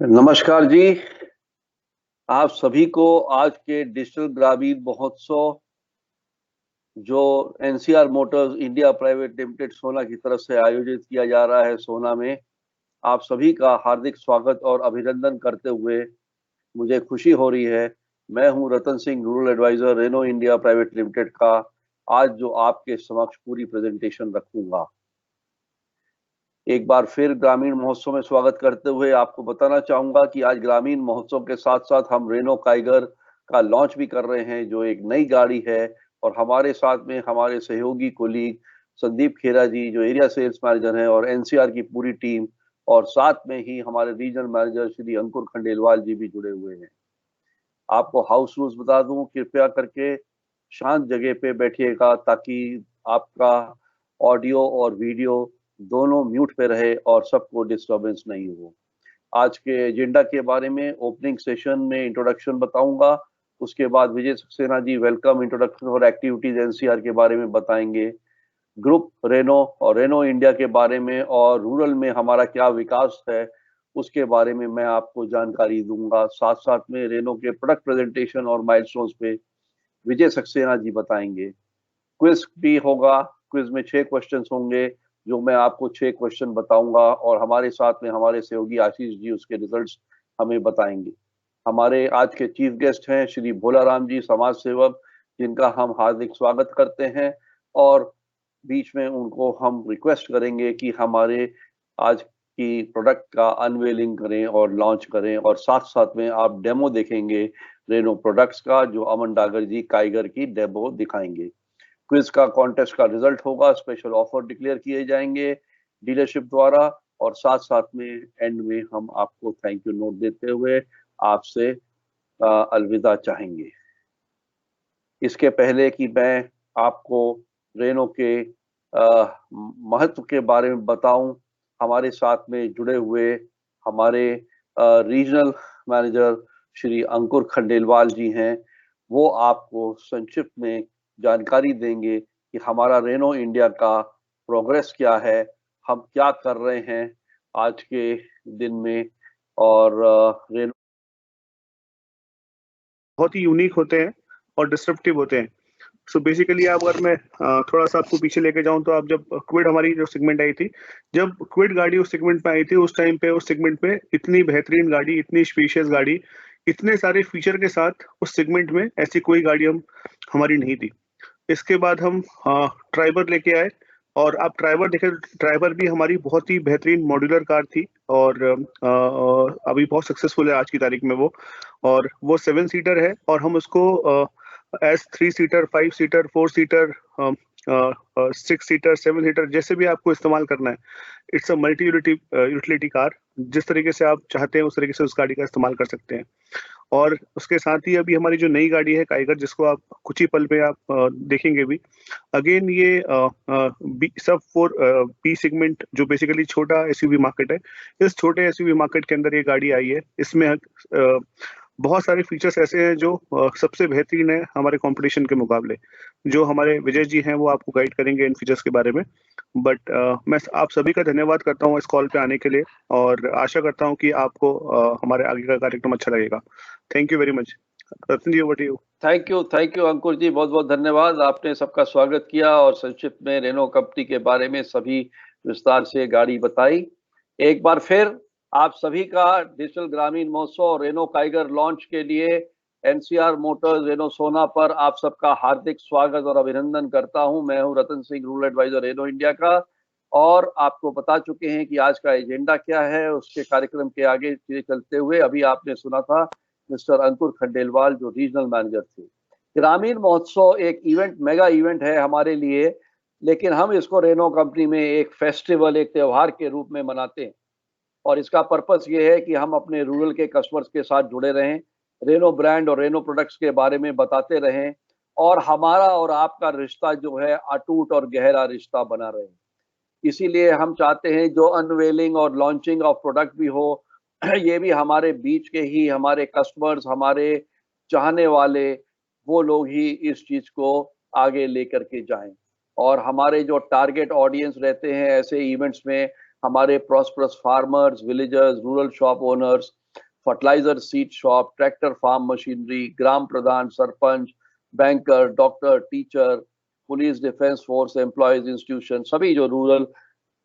नमस्कार जी। आप सभी को आज के डिजिटल ग्रामीण महोत्सव जो NCR Motors India private limited सोना की तरफ से आयोजित किया जा रहा है सोना में, आप सभी का हार्दिक स्वागत और अभिनंदन करते हुए मुझे खुशी हो रही है। मैं हूं Ratan Singh, rural advisor Renault India private limited का, आज जो आपके समक्ष पूरी प्रेजेंटेशन रखूंगा। एक बार फिर ग्रामीण महोत्सव में स्वागत करते हुए आपको बताना चाहूंगा कि आज ग्रामीण महोत्सव के साथ साथ हम रेनो काइगर का लॉन्च भी कर रहे हैं, जो एक नई गाड़ी है। और हमारे साथ में हमारे सहयोगी कोलीग संदीप खेरा जी, जो एरिया सेल्स मैनेजर हैं, और एनसीआर की पूरी टीम, और साथ में ही हमारे रीजनल मैनेजर श्री अंकुर खंडेलवाल जी भी जुड़े हुए हैं। आपको हाउस रूल्स बता दूं, कृपया करके शांत जगह पे बैठिएगा ताकि आपका ऑडियो और वीडियो दोनों म्यूट पे रहे और सबको डिस्टरबेंस नहीं हो। आज के एजेंडा के बारे में ओपनिंग सेशन में इंट्रोडक्शन बताऊंगा। उसके बाद विजय सक्सेना जी वेलकम इंट्रोडक्शन और एक्टिविटीज एनसीआर के बारे में बताएंगे। ग्रुप रेनो और रेनो इंडिया के बारे में और रूरल में हमारा क्या विकास है उसके बारे में मैं आपको जानकारी दूंगा। साथ साथ में रेनो के प्रोडक्ट प्रेजेंटेशन और माइलस्टोन्स पे विजय सक्सेना जी बताएंगे। क्विज भी होगा। क्विज में 6 क्वेश्चंस होंगे, जो मैं आपको 6 क्वेश्चन बताऊंगा और हमारे साथ में हमारे सहयोगी आशीष जी उसके रिजल्ट्स हमें बताएंगे। हमारे आज के चीफ गेस्ट हैं श्री भोलाराम जी, समाज सेवक, जिनका हम हार्दिक स्वागत करते हैं। और बीच में उनको हम रिक्वेस्ट करेंगे कि हमारे आज की प्रोडक्ट का अनवेलिंग करें और लॉन्च करें, और साथ साथ में आप डेमो देखेंगे रेनो प्रोडक्ट्स का, जो अमन डागर जी काइगर की डेमो दिखाएंगे। क्विज का कॉन्टेस्ट का रिजल्ट होगा, स्पेशल ऑफर डिक्लेयर किए जाएंगे डीलरशिप द्वारा, और साथ साथ में एंड में हम आपको थैंक यू नोट देते हुए आपसे अलविदा चाहेंगे। इसके पहले कि मैं आपको रेनो के महत्व के बारे में बताऊं, हमारे साथ में जुड़े हुए हमारे रीजनल मैनेजर श्री अंकुर खंडेलवाल जी हैं। वो आपको संक्षिप्त में जानकारी देंगे कि हमारा रेनो इंडिया का प्रोग्रेस क्या है, हम क्या कर रहे हैं आज के दिन में। और रेनो बहुत ही यूनिक होते हैं और डिस्ट्रप्टिव होते हैं। सो बेसिकली आप अगर मैं थोड़ा सा आपको पीछे लेके जाऊं तो आप जब क्विड हमारी जो सेगमेंट आई थी, जब क्विड गाड़ी उस सेगमेंट में आई थी, उस टाइम पे उस सेगमेंट में इतनी बेहतरीन गाड़ी, इतनी स्पेशियस गाड़ी, इतने सारे फीचर के साथ उस सेगमेंट में ऐसी कोई गाड़ी हमारी नहीं थी। इसके बाद हम ट्राइबर लेके आए और आप ट्राइबर देखें, ट्राइबर भी हमारी बहुत ही बेहतरीन मॉड्यूलर कार थी और अभी बहुत सक्सेसफुल है आज की तारीख में वो। और वो 7 सीटर है और हम उसको as 3 seater, 5 seater, 4 seater, 6 seater, 7 seater, जैसे भी आपको इस्तेमाल करना है, it's a multi utility car. जिस तरीके से आप चाहते हैं उस तरीके से उस गाड़ी का इस्तेमाल कर सकते हैं। और उसके साथ ही अभी हमारी जो नई गाड़ी है काइगर, जिसको आप कुछ ही पल में आप देखेंगे भी, अगेन ये सब 4 बी सेगमेंट, जो बेसिकली छोटा एसयूवी मार्केट है, इस छोटे एसयूवी मार्केट के अंदर ये गाड़ी आई है। इसमें बहुत सारे फीचर्स ऐसे हैं जो सबसे बेहतरीन है हमारे कंपटीशन के मुकाबले। जो हमारे विजय जी हैं वो आपको गाइड करेंगे इन फीचर्स के बारे में। बट मैं आप सभी का धन्यवाद करता हूँ इस कॉल पे आने के लिए, और आशा करता हूँ कि आपको हमारे आगे का कार्यक्रम अच्छा लगेगा। Thank you very much. Ratan ji, over to you. Thank you Ankur ji, बहुत बहुत धन्यवाद। आपने सबका स्वागत किया और संक्षिप्त में रेनो कंपनी के बारे में सभी विस्तार से गाड़ी बताई। एक बार फिर आप सभी का डिजिटल ग्रामीण महोत्सव और रेनो काइगर लॉन्च के लिए एनसीआर मोटर्स रेनो सोना पर आप सबका हार्दिक स्वागत और अभिनंदन करता हूं। मैं हूं Ratan Singh, rural advisor Renault India का, और आपको बता चुके हैं कि आज का एजेंडा क्या है। उसके कार्यक्रम के आगे चलते हुए अभी आपने सुना था मिस्टर अंकुर खंडेलवाल, जो रीजनल मैनेजर थे। ग्रामीण महोत्सव एक इवेंट, मेगा इवेंट है हमारे लिए, लेकिन हम इसको रेनो कंपनी में एक फेस्टिवल, एक त्योहार के रूप में मनाते हैं। और इसका पर्पस ये है कि हम अपने रूरल के कस्टमर्स के साथ जुड़े रहें, रेनो ब्रांड और रेनो प्रोडक्ट्स के बारे में बताते रहें, और हमारा और आपका रिश्ता जो है अटूट और गहरा रिश्ता बना रहे। इसीलिए हम चाहते हैं जो अनवेलिंग और लॉन्चिंग ऑफ प्रोडक्ट भी हो, ये भी हमारे बीच के ही हमारे कस्टमर्स, हमारे चाहने वाले, वो लोग ही इस चीज को आगे लेकर के जाएं। और हमारे जो टारगेट ऑडियंस रहते हैं ऐसे इवेंट्स में, हमारे prosperous farmers, villagers, rural shop owners, fertiliser seed shop, tractor farm machinery, ग्राम प्रधान, sarpanch, banker, doctor, teacher, police, defence force, employees, institution, सभी जो रूरल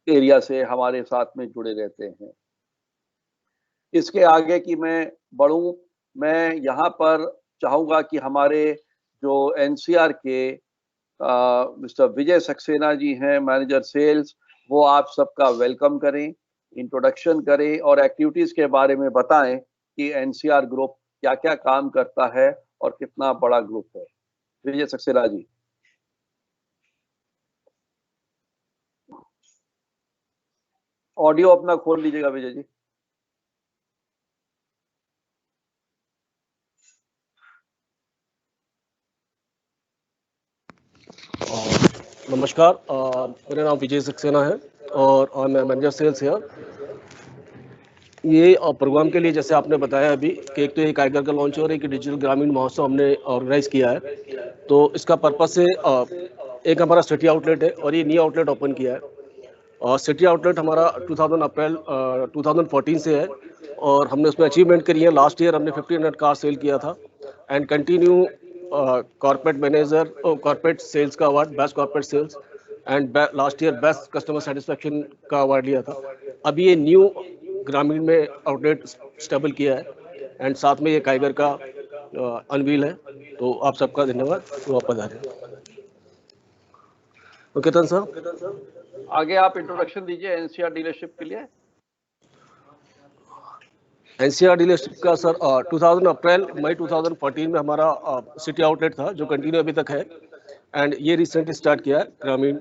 एरिया से हमारे साथ में जुड़े रहते हैं। इसके आगे की मैं बढ़ूं, मैं यहाँ पर चाहूंगा कि हमारे जो एनसीआर के मिस्टर विजय सक्सेना जी हैं, मैनेजर सेल्स, वो आप सबका वेलकम करें, इंट्रोडक्शन करें और एक्टिविटीज के बारे में बताएं कि एनसीआर ग्रुप क्या क्या काम करता है और कितना बड़ा ग्रुप है। विजय सक्सेना जी। ऑडियो अपना खोल लीजिएगा विजय जी। नमस्कार, मेरा नाम विजय सक्सेना है और मैं मैनेजर सेल्स है। ये प्रोग्राम के लिए जैसे आपने बताया अभी कि एक तो एक काइगर का लॉन्च और एक डिजिटल ग्रामीण महोत्सव हमने ऑर्गेनाइज किया है। तो इसका पर्पज से एक हमारा सिटी आउटलेट है और ये न्यू आउटलेट ओपन किया है। और सिटी आउटलेट हमारा अप्रैल 2014 से है और हमने उसमें अचीवमेंट करी है। लास्ट ईयर हमने 1500 कार सेल किया था and continue corporate manager corporate sales का award, best corporate sales and last year best customer satisfaction का अवार्ड लिया था। अभी ये न्यू ग्रामीण में आउटलेट स्टेबल किया है एंड साथ में ये काइगर का अनवील है। तो आप सबका धन्यवाद। तो आप पधारें। तो केतन सर आगे आप इंट्रोडक्शन दीजिए एनसीआर डीलरशिप के लिए। एनसीआर डीलरशिप का सर 2000 अप्रैल मई 2014 में हमारा सिटी आउटलेट था जो कंटिन्यू अभी तक है एंड ये रिसेंटली स्टार्ट किया है ग्रामीण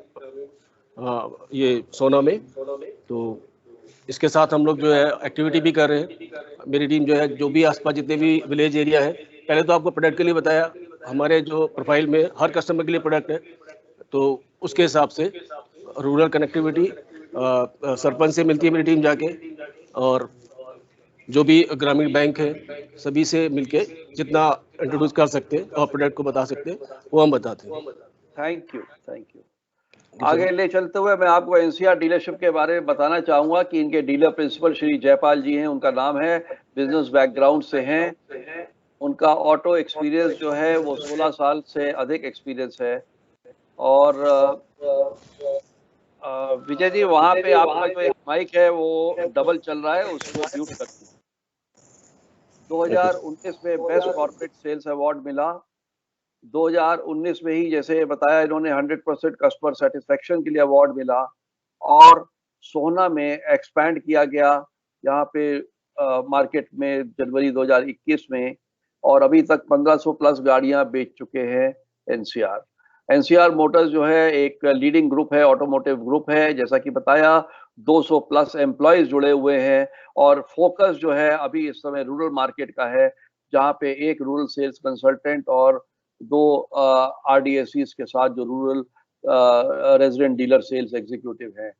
ये सोना में। तो इसके साथ हम लोग जो है एक्टिविटी भी कर रहे हैं। मेरी टीम जो है जो भी आसपास जितने भी विलेज एरिया है, पहले तो आपको प्रोडक्ट के लिए बताया, हमारे जो प्रोफाइल में हर कस्टमर के लिए प्रोडक्ट है, तो उसके हिसाब से रूरल कनेक्टिविटी सरपंच से मिलती है मेरी टीम जाके और जो भी ग्रामीण बैंक है सभी से मिलके जितना इंट्रोड्यूस कर सकते हैं और प्रोडक्ट को बता सकते हैं वो हम बताते हैं। Thank you, thank you. आगे ले चलते हुए मैं आपको एनसीआर डीलरशिप के बारे में बताना चाहूंगा कि इनके डीलर प्रिंसिपल श्री जयपाल जी हैं, उनका नाम है, बिजनेस बैकग्राउंड से हैं, उनका ऑटो एक्सपीरियंस जो है वो 16 साल से अधिक एक्सपीरियंस है। और विजय जी वहां पे आपका जो एक माइक है वो डबल चल रहा है, उसको म्यूट कर दीजिए। 2019 में बेस्ट कॉर्पोरेट सेल्स अवार्ड मिला। 2019 में ही जैसे बताया इन्होंने 100% कस्टमर सेटिस्फेक्शन के लिए अवार्ड मिला और सोहना में एक्सपैंड किया गया यहाँ पे मार्केट में जनवरी 2021 में और अभी तक 1500 प्लस गाड़ियां बेच चुके हैं एनसीआर। एनसीआर मोटर्स जो है एक लीडिंग ग्रुप है, ऑटोमोटिव ग्रुप है, जैसा कि बताया 200 प्लस एम्प्लॉयज जुड़े हुए हैं और फोकस जो है अभी इस समय रूरल मार्केट का है, जहाँ पे एक रूरल सेल्स कंसल्टेंट और 2 RDSCs के साथ जो rural resident dealer sales executive हैं।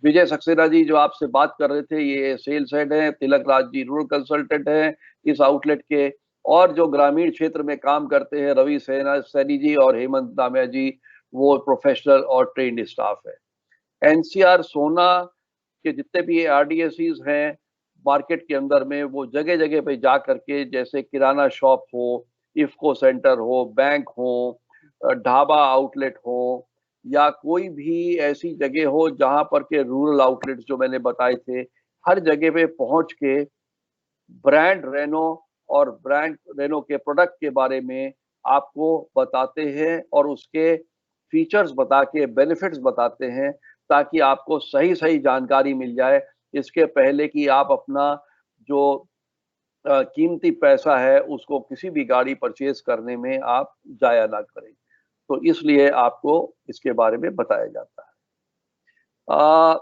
विजय सक्सेना जी जो आपसे बात कर रहे थे ये सेल्स हेड हैं, तिलक राज जी रूरल कंसल्टेंट हैं इस आउटलेट के, और जो ग्रामीण क्षेत्र में काम करते हैं रवि सैनी जी और हेमंत दामिया जी, वो प्रोफेशनल और ट्रेन्ड स्टाफ है। एनसीआर सोना के जितने भी RDSCs हैं मार्केट के अंदर में, वो जगह जगह पे जा करके, जैसे किराना शॉप हो, इफ्को सेंटर हो, बैंक हो, ढाबा आउटलेट हो या कोई भी ऐसी जगह हो जहां पर के रूरल आउटलेट्स जो मैंने बताए थे, हर जगह पे पहुंच के ब्रांड रेनो और ब्रांड रेनो के प्रोडक्ट के बारे में आपको बताते हैं और उसके फीचर्स बता के बेनिफिट्स बताते हैं ताकि आपको सही सही जानकारी मिल जाए, इसके पहले कि आप अपना जो कीमती पैसा है उसको किसी भी गाड़ी परचेज करने में आप जाया ना करें। तो इसलिए आपको इसके बारे में बताया जाता है।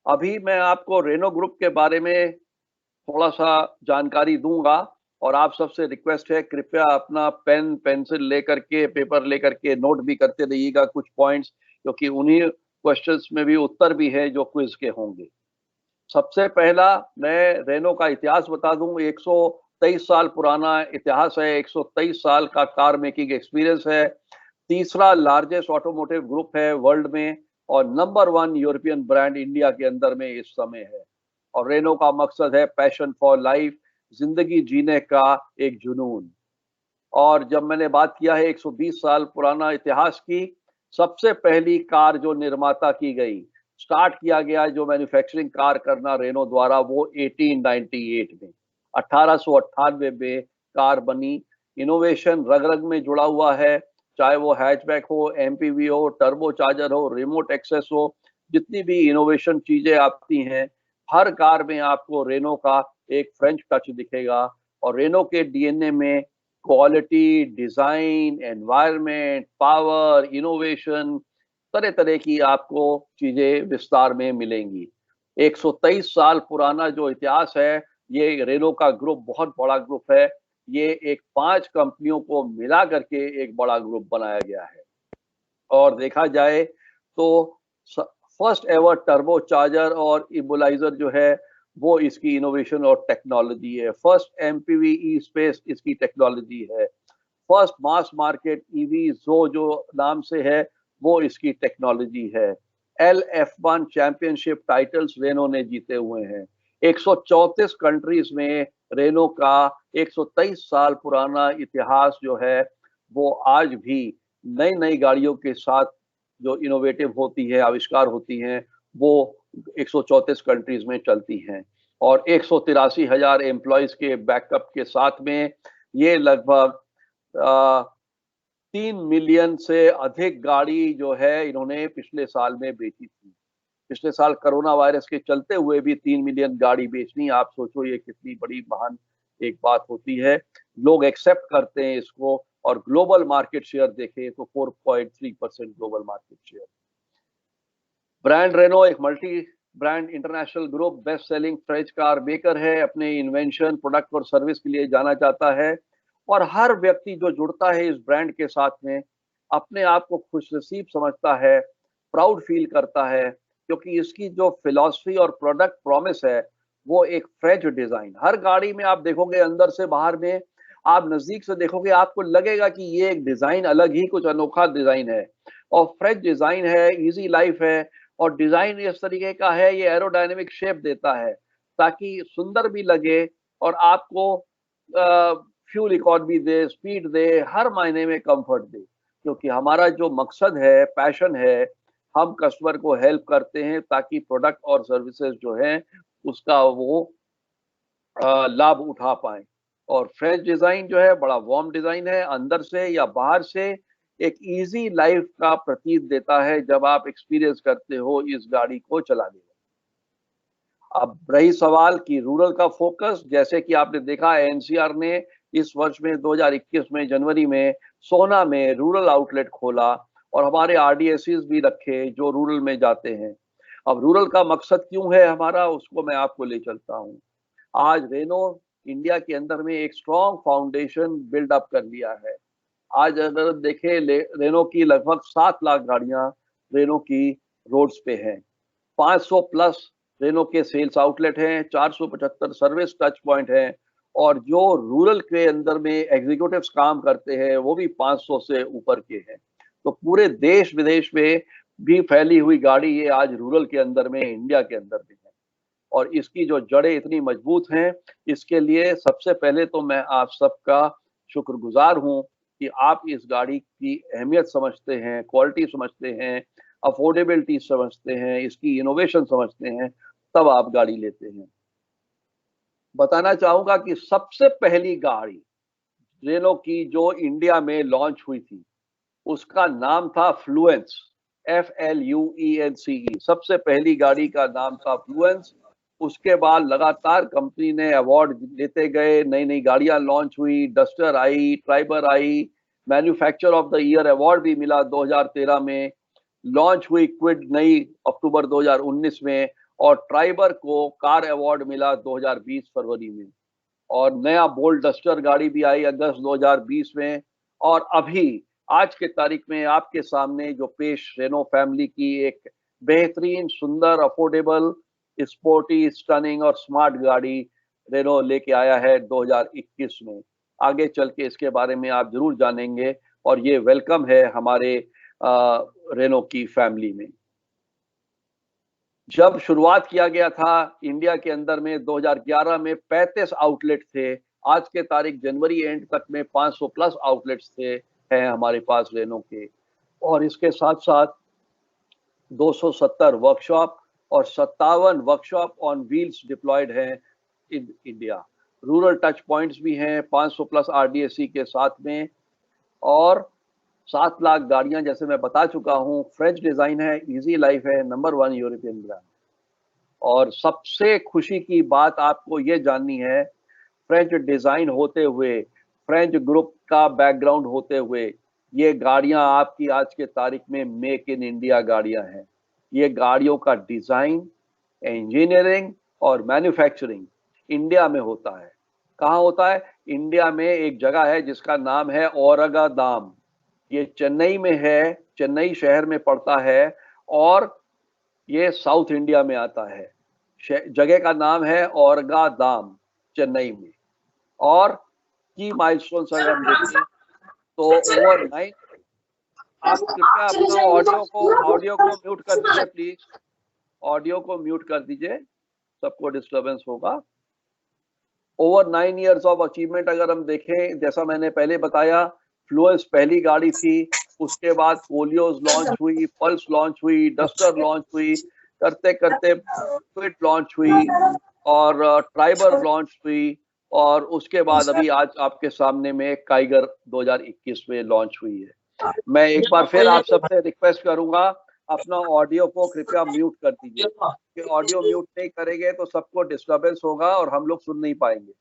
अभी मैं आपको रेनो ग्रुप के बारे में थोड़ा सा जानकारी दूंगा और आप सबसे रिक्वेस्ट है कृपया अपना पेन पेंसिल लेकर के, पेपर लेकर के नोट भी करते रहिएगा कुछ पॉइंट्स, क्योंकि उन्हीं क्वेश्चंस में भी उत्तर भी है जो क्विज के होंगे। सबसे पहला मैं रेनो का इतिहास बता दूं। 123 साल पुराना इतिहास है, 123 साल का कार मेकिंग एक्सपीरियंस है, तीसरा लार्जेस्ट ऑटोमोटिव ग्रुप है वर्ल्ड में और नंबर 1 यूरोपियन ब्रांड इंडिया के अंदर में इस समय है। और रेनो का मकसद है पैशन फॉर लाइफ, जिंदगी जीने का एक जुनून। और जब मैंने बात किया है 120 साल पुराना इतिहास की, सबसे पहली कार जो निर्माता की गई, स्टार्ट किया गया जो मैन्युफैक्चरिंग कार करना रेनो द्वारा, वो 1898 में 1898 में कार बनी। इनोवेशन रग रग में जुड़ा हुआ है, चाहे वो हैचबैक हो, एमपीवी हो, टर्बो चार्जर हो, रिमोट एक्सेस हो, जितनी भी इनोवेशन चीजें आती हैं, हर कार में आपको रेनो का एक फ्रेंच टच दिखेगा। और रेनो के डीएनए में quality, design, environment, power, innovation, तरह तरह की आपको चीजें विस्तार में मिलेंगी। 123 साल पुराना जो इतिहास है, ये रेनो का ग्रुप बहुत बड़ा ग्रुप है। ये एक 5 कंपनियों को मिला करके एक बड़ा ग्रुप बनाया गया है। और देखा जाए तो फर्स्ट एवर टर्बो चार्जर और इम्बोलाइजर जो है, वो इसकी इनोवेशन और टेक्नोलॉजी है। फर्स्ट एमपीवी ई स्पेस इसकी टेक्नोलॉजी है। फर्स्ट मास मार्केट ईवी जो नाम से है, वो इसकी टेक्नोलॉजी है। LF1 चैंपियनशिप टाइटल्स रेनो ने जीते हुए हैं। 134 कंट्रीज में रेनो का 123 साल पुराना इतिहास जो है, वो आज भी नई नई गाड़ियों के साथ जो इनोवेटिव होती है, आविष्कार होती हैं, वो 134 कंट्रीज में चलती हैं। और 183,000 एम्प्लॉयज के बैकअप के साथ में ये लगभग 3 मिलियन से अधिक गाड़ी जो है, इन्होंने पिछले साल में बेची थी। पिछले साल कोरोना वायरस के चलते हुए भी 3 मिलियन गाड़ी बेचनी, आप सोचो ये कितनी बड़ी महान एक बात होती है। लोग एक्सेप्ट करते हैं इसको। और ग्लोबल मार्केट शेयर देखें तो 4.3% global market share. Brand Renault एक multi brand international group, best selling French car maker है। अपने इन्वेंशन, प्रोडक्ट और सर्विस के लिए जाना जाता है। और हर व्यक्ति जो जुड़ता है इस ब्रांड के साथ में, अपने आप को खुशनसीब समझता है, प्राउड फील करता है, क्योंकि इसकी जो फिलॉसफी और प्रोडक्ट प्रॉमिस है, वो एक फ्रेंच डिजाइन। हर गाड़ी में आप देखोगे, अंदर से बाहर में आप नजदीक से देखोगे, आपको लगेगा कि ये एक डिजाइन अलग ही कुछ अनोखा डिजाइन है। और फ्रेंच डिजाइन है, इजी लाइफ है। और डिजाइन इस तरीके का है, ये एरोडायनेमिक शेप देता है ताकि सुंदर भी लगे और आपको फ्यूल इकोनॉमी दे, स्पीड दे, हर मायने में कंफर्ट दे। क्योंकि हमारा जो मकसद है, पैशन है, हम कस्टमर को हेल्प करते हैं ताकि प्रोडक्ट और सर्विसेज जो हैं, उसका वो लाभ उठा पाए। और फ्रेंच डिजाइन जो है, बड़ा वार्म डिजाइन है, अंदर से या बाहर से एक इजी लाइफ का प्रतीत देता है जब आप एक्सपीरियंस करते हो इस गाड़ी को चलाने में। अब रही सवाल कि रूरल का फोकस, जैसे कि आपने देखा एनसीआर ने इस वर्ष में 2021 में जनवरी में सोहना में रूरल आउटलेट खोला और हमारे आरडीएससीज भी रखे जो रूरल में जाते हैं। अब रूरल का मकसद क्यों है हमारा, उसको मैं आपको ले चलता हूँ। आज रेनो इंडिया के अंदर में एक स्ट्रॉन्ग फाउंडेशन बिल्डअप कर लिया है। आज अगर देखें, रेनो की लगभग 7 लाख गाड़ियां रेनो की रोड्स पे हैं। 500 प्लस रेनो के सेल्स आउटलेट हैं, 475 सर्विस टच पॉइंट हैं। और जो रूरल के अंदर में एग्जीक्यूटिव्स काम करते हैं, वो भी 500 से ऊपर के हैं। तो पूरे देश विदेश में भी फैली हुई गाड़ी ये आज रूरल के अंदर में, इंडिया के अंदर में है। और इसकी जो जड़ें इतनी मजबूत हैं, इसके लिए सबसे पहले तो मैं आप सबका शुक्रगुजार हूं कि आप इस गाड़ी की अहमियत समझते हैं, क्वालिटी समझते हैं, अफोर्डेबिलिटी समझते हैं, इसकी इनोवेशन समझते हैं, तब आप गाड़ी लेते हैं। बताना चाहूंगा कि सबसे पहली गाड़ी रेनो की जो इंडिया में लॉन्च हुई थी, उसका नाम था फ्लुएंस, FLUENCE। सबसे पहली गाड़ी का नाम था फ्लुएंस। उसके बाद लगातार कंपनी ने अवार्ड लेते गए, नई नई गाड़ियां लॉन्च हुई, duster I, Triber I, manufacture of the year award भी मिला 2013 में। लॉन्च हुई क्विड नई अक्टूबर 2019 में, और ट्राइबर को कार अवार्ड मिला 2020 फरवरी में। और नया बोल्ट डस्टर गाड़ी भी आई अगस्त 2020 में। और अभी आज के तारीख में आपके सामने जो पेश रेनो फैमिली की एक बेहतरीन, सुंदर, अफोर्डेबल, स्पोर्टी, स्टनिंग और स्मार्ट गाड़ी रेनो लेके आया है 2021 में। आगे चल के इसके बारे में आप जरूर जानेंगे। और ये वेलकम है हमारे रेनो की फैमिली में। जब शुरुआत किया गया था इंडिया के अंदर में 2011 में 35 आउटलेट थे। आज के तारीख जनवरी एंड तक में 500 प्लस आउटलेट्स थे हैं हमारे पास रेनो के। और इसके साथ साथ 270 वर्कशॉप और 57 वर्कशॉप ऑन व्हील्स डिप्लॉयड हैं in India. Rural touch points भी हैं 500 प्लस RDSC के साथ में, और 7 लाख गाड़ियां जैसे मैं बता चुका हूं। फ्रेंच डिजाइन है, इजी लाइफ है, नंबर 1 यूरोपियन ब्रांड। और सबसे खुशी की बात आपको ये जाननी है, फ्रेंच डिजाइन होते हुए, फ्रेंच ग्रुप का बैकग्राउंड होते हुए, ये गाड़ियां आपकी आज के तारीख में मेक इन इंडिया गाड़ियां हैं। ये गाड़ियों का डिजाइन, इंजीनियरिंग और मैन्युफैक्चरिंग इंडिया में होता है। कहाँ होता है? इंडिया में एक जगह है जिसका नाम है औरंगाबाद। ये चेन्नई में है, चेन्नई शहर में पड़ता है, और ये साउथ इंडिया में आता है। जगह का नाम है औरंगाबाद, चेन्नई में। और की माइलस्टोन्स अगर हम देखें तो ओवर 9, आप कृपया अपना ऑडियो को म्यूट कर दीजिए प्लीज। ऑडियो को म्यूट कर दीजिए, सबको डिस्टरबेंस होगा। ओवर 9 इयर्स ऑफ अचीवमेंट अगर हम देखें, जैसा मैंने पहले बताया, फ्लुएंस पहली गाड़ी थी, उसके बाद कोलियोस लॉन्च हुई, पल्स लॉन्च हुई, डस्टर लॉन्च हुई, करते करते क्विड लॉन्च हुई, और ट्राइबर लॉन्च हुई, और उसके बाद अभी आज आपके सामने में काइगर 2021 में लॉन्च हुई है। मैं एक बार फिर आप सबसे रिक्वेस्ट करूंगा, अपना ऑडियो को कृपया म्यूट कर दीजिए, कि ऑडियो म्यूट नहीं करेंगे तो सबको डिस्टरबेंस होगा और हम लोग सुन नहीं पाएंगे।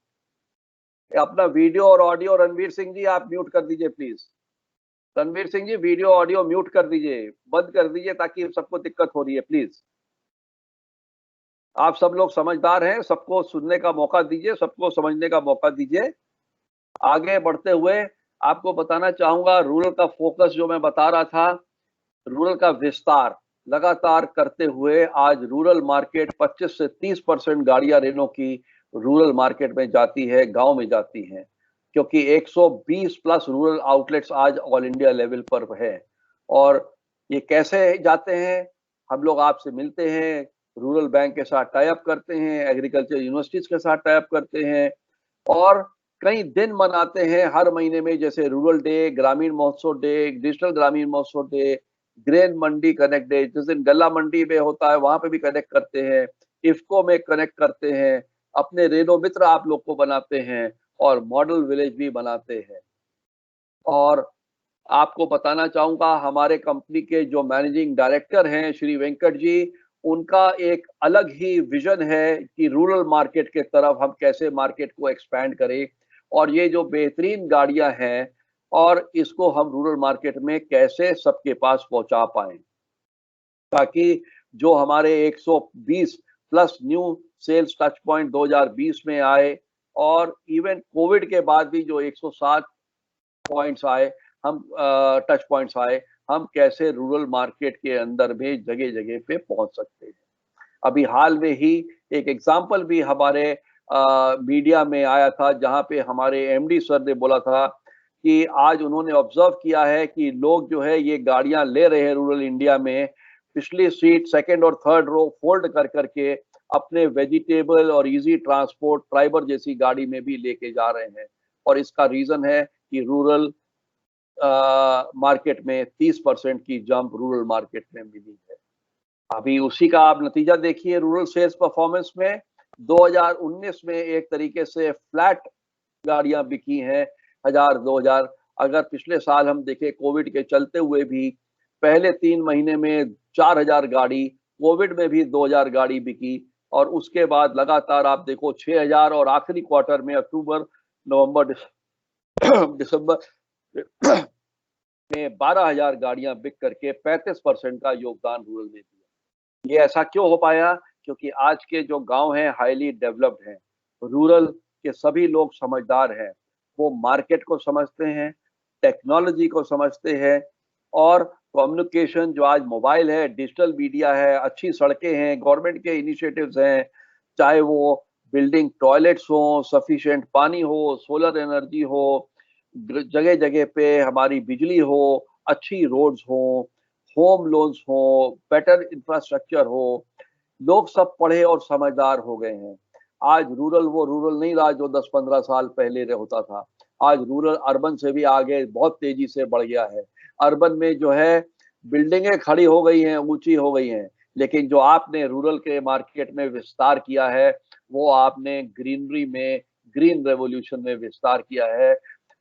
अपना वीडियो और ऑडियो, रणवीर सिंह जी आप म्यूट कर दीजिए please. Ranveer Singh ji video audio mute कर दीजिए, बंद कर दीजिए, ताकि सबको दिक्कत हो रही है। प्लीज, आप सब लोग समझदार हैं, सबको सुनने का मौका दीजिए, सबको समझने का मौका दीजिए। आगे बढ़ते हुए आपको बताना चाहूंगा, रूरल का फोकस जो मैं बता रहा था, रूरल का विस्तार लगातार करते हुए आज रूरल मार्केट 25 से 30% गाड़ियां रेनो की रूरल मार्केट में जाती है, गांव में जाती हैं, क्योंकि 120 प्लस रूरल आउटलेट्स आज ऑल इंडिया लेवल पर है। और ये कैसे जाते हैं? हम लोग आपसे मिलते हैं, रूरल बैंक के साथ टाई अप करते हैं, एग्रीकल्चर यूनिवर्सिटीज के साथ टाई अप करते हैं, और कई दिन मनाते हैं हर महीने में, जैसे रूरल डे, ग्रामीण महोत्सव डे, डिजिटल ग्रामीण महोत्सव डे, ग्रेन मंडी कनेक्ट डे, जिस दिन गल्ला मंडी में होता है वहां पे भी कनेक्ट करते हैं, इफ्को में कनेक्ट करते हैं, अपने रेनो मित्र आप लोग को बनाते हैं, और मॉडल विलेज भी बनाते हैं। और आपको बताना चाहूंगा, हमारे कंपनी के जो मैनेजिंग डायरेक्टर हैं श्री वेंकट जी, उनका एक अलग ही विजन है कि रूरल मार्केट के तरफ हम कैसे मार्केट को एक्सपैंड करें, और ये जो बेहतरीन गाड़ियां हैं, और इसको हम रूरल मार्केट में कैसे सबके पास पहुंचा पाएं, ताकि जो हमारे 120 plus new sales touch point 2020 में आए, और इवन कोविड के बाद भी जो 160 पॉइंट्स आए, हम टच पॉइंट्स आए, हम कैसे रूरल मार्केट के अंदर में जगह जगह पे पहुंच सकते हैं। अभी हाल में ही एक एग्जाम्पल भी हमारे मीडिया में आया था, जहां पे हमारे MD सर ने बोला था कि आज उन्होंने ऑब्जर्व किया है कि लोग जो है ये गाड़ियां ले रहे हैं रूरल इंडिया में, पिछली सीट सेकंड और थर्ड रो फोल्ड कर करके अपने वेजिटेबल और इजी ट्रांसपोर्ट ट्राइबर जैसी गाड़ी में भी लेके जा रहे हैं। और इसका रीजन है कि रूरल मार्केट में 30% की जंप रूरल मार्केट में मिली है। अभी उसी का आप नतीजा देखिए रूरल सेल्स परफॉर्मेंस में। 2019 में एक तरीके से फ्लैट गाड़ियां बिकी हैं, 1000-2000। अगर पिछले साल हम देखें, कोविड के चलते हुए भी पहले 3 महीने में 4000 गाड़ी, कोविड में भी 2000 गाड़ी बिकी, और उसके बाद लगातार आप देखो 6000, और आखिरी क्वार्टर में अक्टूबर नवंबर दिसंबर में 12000 गाड़ियां बिक करके 35% का योगदान रूरल में दिया। ये ऐसा क्यों हो पाया? क्योंकि आज के जो गांव हैं हाईली डेवलप्ड हैं, रूरल के सभी लोग समझदार हैं, वो मार्केट को समझते हैं, टेक्नोलॉजी को समझते हैं, और कम्युनिकेशन जो आज मोबाइल है, डिजिटल मीडिया है, अच्छी सड़कें हैं, गवर्नमेंट के इनिशिएटिव्स हैं, चाहे वो बिल्डिंग टॉयलेट्स हो, सफिशिएंट पानी हो, सोलर एनर्जी हो, जगह जगह पे हमारी बिजली हो, अच्छी रोड्स हो, होम लोन्स हो, बेटर इंफ्रास्ट्रक्चर हो, लोग सब पढ़े और समझदार हो गए हैं। आज रूरल वो रूरल नहीं रहा जो 10-15 साल पहले होता था। आज रूरल अर्बन से भी आगे बहुत तेजी से बढ़ गया है। अर्बन में जो है बिल्डिंगें खड़ी हो गई हैं, ऊंची हो गई हैं, लेकिन जो आपने रूरल के मार्केट में विस्तार किया है वो आपने ग्रीनरी में, ग्रीन रेवोल्यूशन में विस्तार किया है।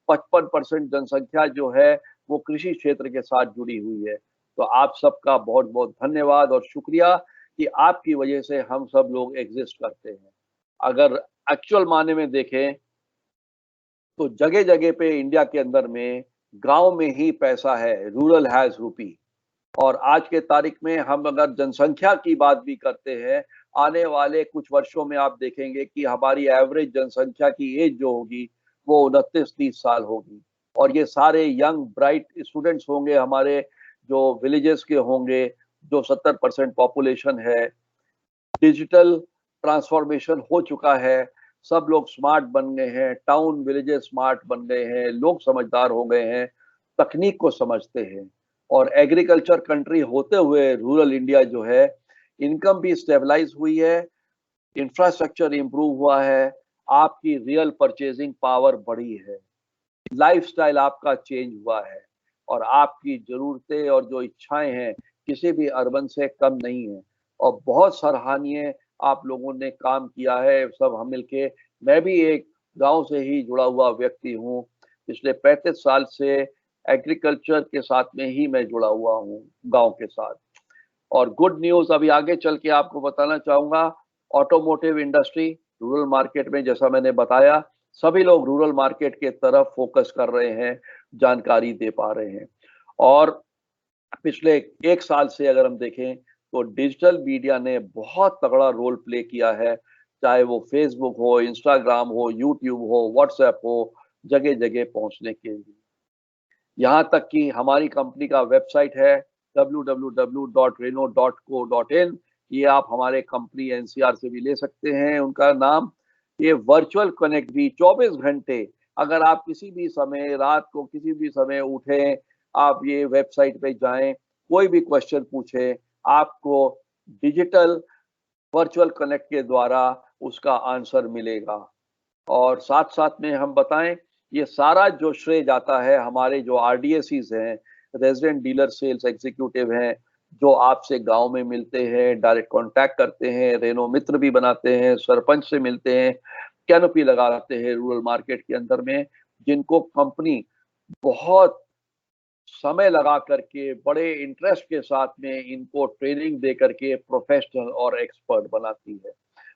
55% जनसंख्या जो है वो कृषि क्षेत्र के साथ जुड़ी हुई है। तो आप सबका बहुत बहुत धन्यवाद और शुक्रिया कि आपकी वजह से हम सब लोग एग्जिस्ट करते हैं। अगर एक्चुअल माने में देखें तो जगह जगह पे इंडिया के अंदर में गांव में ही पैसा है, रूरल हैज रूपी। और आज के तारीख में हम अगर जनसंख्या की बात भी करते हैं, आने वाले कुछ वर्षों में आप देखेंगे कि हमारी एवरेज जनसंख्या की एज जो होगी वो 29-30 साल होगी। और ये सारे यंग ब्राइट स्टूडेंट्स होंगे हमारे, जो विलेजेस के होंगे, जो 70% पॉपुलेशन है। डिजिटल ट्रांसफॉर्मेशन हो चुका है, सब लोग स्मार्ट बन गए हैं, टाउन विलेजेस स्मार्ट बन गए हैं, लोग समझदार हो गए हैं, तकनीक को समझते हैं। और एग्रीकल्चर कंट्री होते हुए रूरल इंडिया जो है, इनकम भी स्टेबलाइज हुई है, इंफ्रास्ट्रक्चर इंप्रूव हुआ है, आपकी रियल परचेजिंग पावर बढ़ी है, लाइफस्टाइल आपका चेंज हुआ है, और आपकी जरूरतें और जो इच्छाएं हैं किसी भी अर्बन से कम नहीं है। और बहुत सराहनीय आप लोगों ने काम किया है सब हम मिलके। मैं भी एक गांव से ही जुड़ा हुआ व्यक्ति हूँ, पिछले 35 साल से एग्रीकल्चर के साथ में ही मैं जुड़ा हुआ हूँ, गांव के साथ। और गुड न्यूज अभी आगे चल के आपको बताना चाहूंगा, ऑटोमोटिव इंडस्ट्री रूरल मार्केट में, जैसा मैंने बताया, सभी लोग रूरल मार्केट के तरफ फोकस कर रहे हैं, जानकारी दे पा रहे हैं। और पिछले 1 साल से अगर हम देखें तो डिजिटल मीडिया ने बहुत तगड़ा रोल प्ले किया है, चाहे वो फेसबुक हो, इंस्टाग्राम हो, यूट्यूब हो, व्हाट्सएप हो, जगह जगह पहुंचने के लिए। यहाँ तक कि हमारी कंपनी का वेबसाइट है www.reno.co.in। ये आप हमारे कंपनी एनसीआर से भी ले सकते हैं उनका नाम। ये वर्चुअल कनेक्ट भी 24 घंटे, अगर आप किसी भी समय, रात को किसी भी समय उठें, आप ये वेबसाइट पे जाएं, कोई भी क्वेश्चन पूछें, आपको डिजिटल वर्चुअल कनेक्ट के द्वारा उसका आंसर मिलेगा। और साथ साथ में हम बताएं, ये सारा जो श्रेय जाता है हमारे जो आरडीएसीज हैं, रेजिडेंट डीलर सेल्स एग्जीक्यूटिव हैं, जो आपसे गांव में मिलते हैं, डायरेक्ट कांटेक्ट करते हैं, रेनो मित्र भी बनाते हैं, सरपंच से मिलते हैं, कैनोपी लगाते हैं रूरल मार्केट के अंदर में, जिनको कंपनी बहुत समय लगा करके बड़े इंटरेस्ट के साथ में इनको ट्रेनिंग दे करके प्रोफेशनल और एक्सपर्ट बनाती है।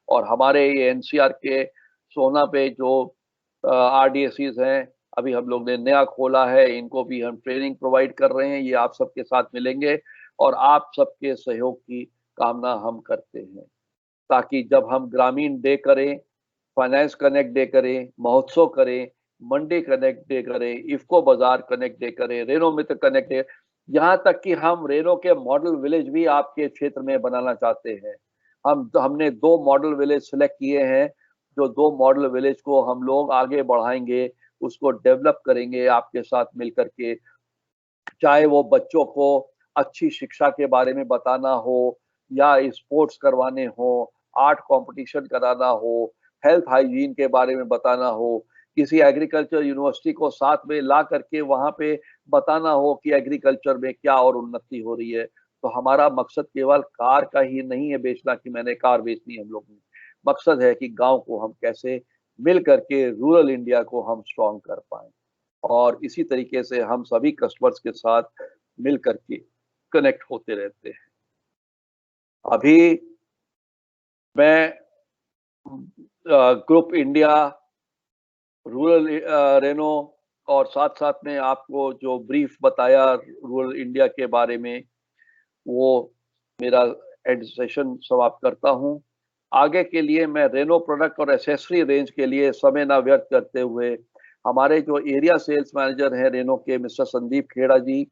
और हमारे ये एनसीआर के सोना पे जो आरडीएसीज हैं, अभी हम लोग ने नया खोला है, इनको भी हम ट्रेनिंग प्रोवाइड कर रहे हैं। ये आप सबके साथ मिलेंगे और आप सबके सहयोग की कामना हम करते हैं, ताकि जब हम ग्रामीण डे करें, फाइनेंस कनेक्ट डे करें, महोत्सव करें, मंडी कनेक्ट डे करें, इफ्को बाजार कनेक्ट डे करें, रेनो मित्र कनेक्ट डे, यहाँ तक कि हम रेनो के मॉडल विलेज भी आपके क्षेत्र में बनाना चाहते हैं। हमने 2 मॉडल विलेज सिलेक्ट किए हैं, जो 2 मॉडल विलेज को हम लोग आगे बढ़ाएंगे, उसको डेवलप करेंगे आपके साथ मिलकर के। चाहे वो बच्चों को अच्छी शिक्षा के बारे में बताना हो, या स्पोर्ट्स करवाने हो, आर्ट कंपटीशन कराना हो, हेल्थ हाइजीन के बारे में बताना हो, किसी एग्रीकल्चर यूनिवर्सिटी को साथ में ला करके वहां पे बताना हो कि एग्रीकल्चर में क्या और उन्नति हो रही है। तो हमारा मकसद केवल कार का ही नहीं है बेचना, कि मैंने कार बेचनी है हम लोग ने। मकसद है कि गांव को हम कैसे मिल करके रूरल इंडिया को हम स्ट्रॉन्ग कर पाए। और इसी तरीके से हम सभी कस्टमर्स के साथ मिल करके कनेक्ट होते रहते हैं। अभी मैं ग्रुप इंडिया, रूरल रेनो, और साथ साथ में आपको जो ब्रीफ बताया रूरल इंडिया के बारे में, वो मेरा एड सेशन समाप्त करता हूं। आगे के लिए मैं रेनो प्रोडक्ट और एसेसरी रेंज के लिए समय ना व्यर्थ करते हुए हमारे जो एरिया सेल्स मैनेजर हैं रेनो के, मिस्टर संदीप खेड़ा जी,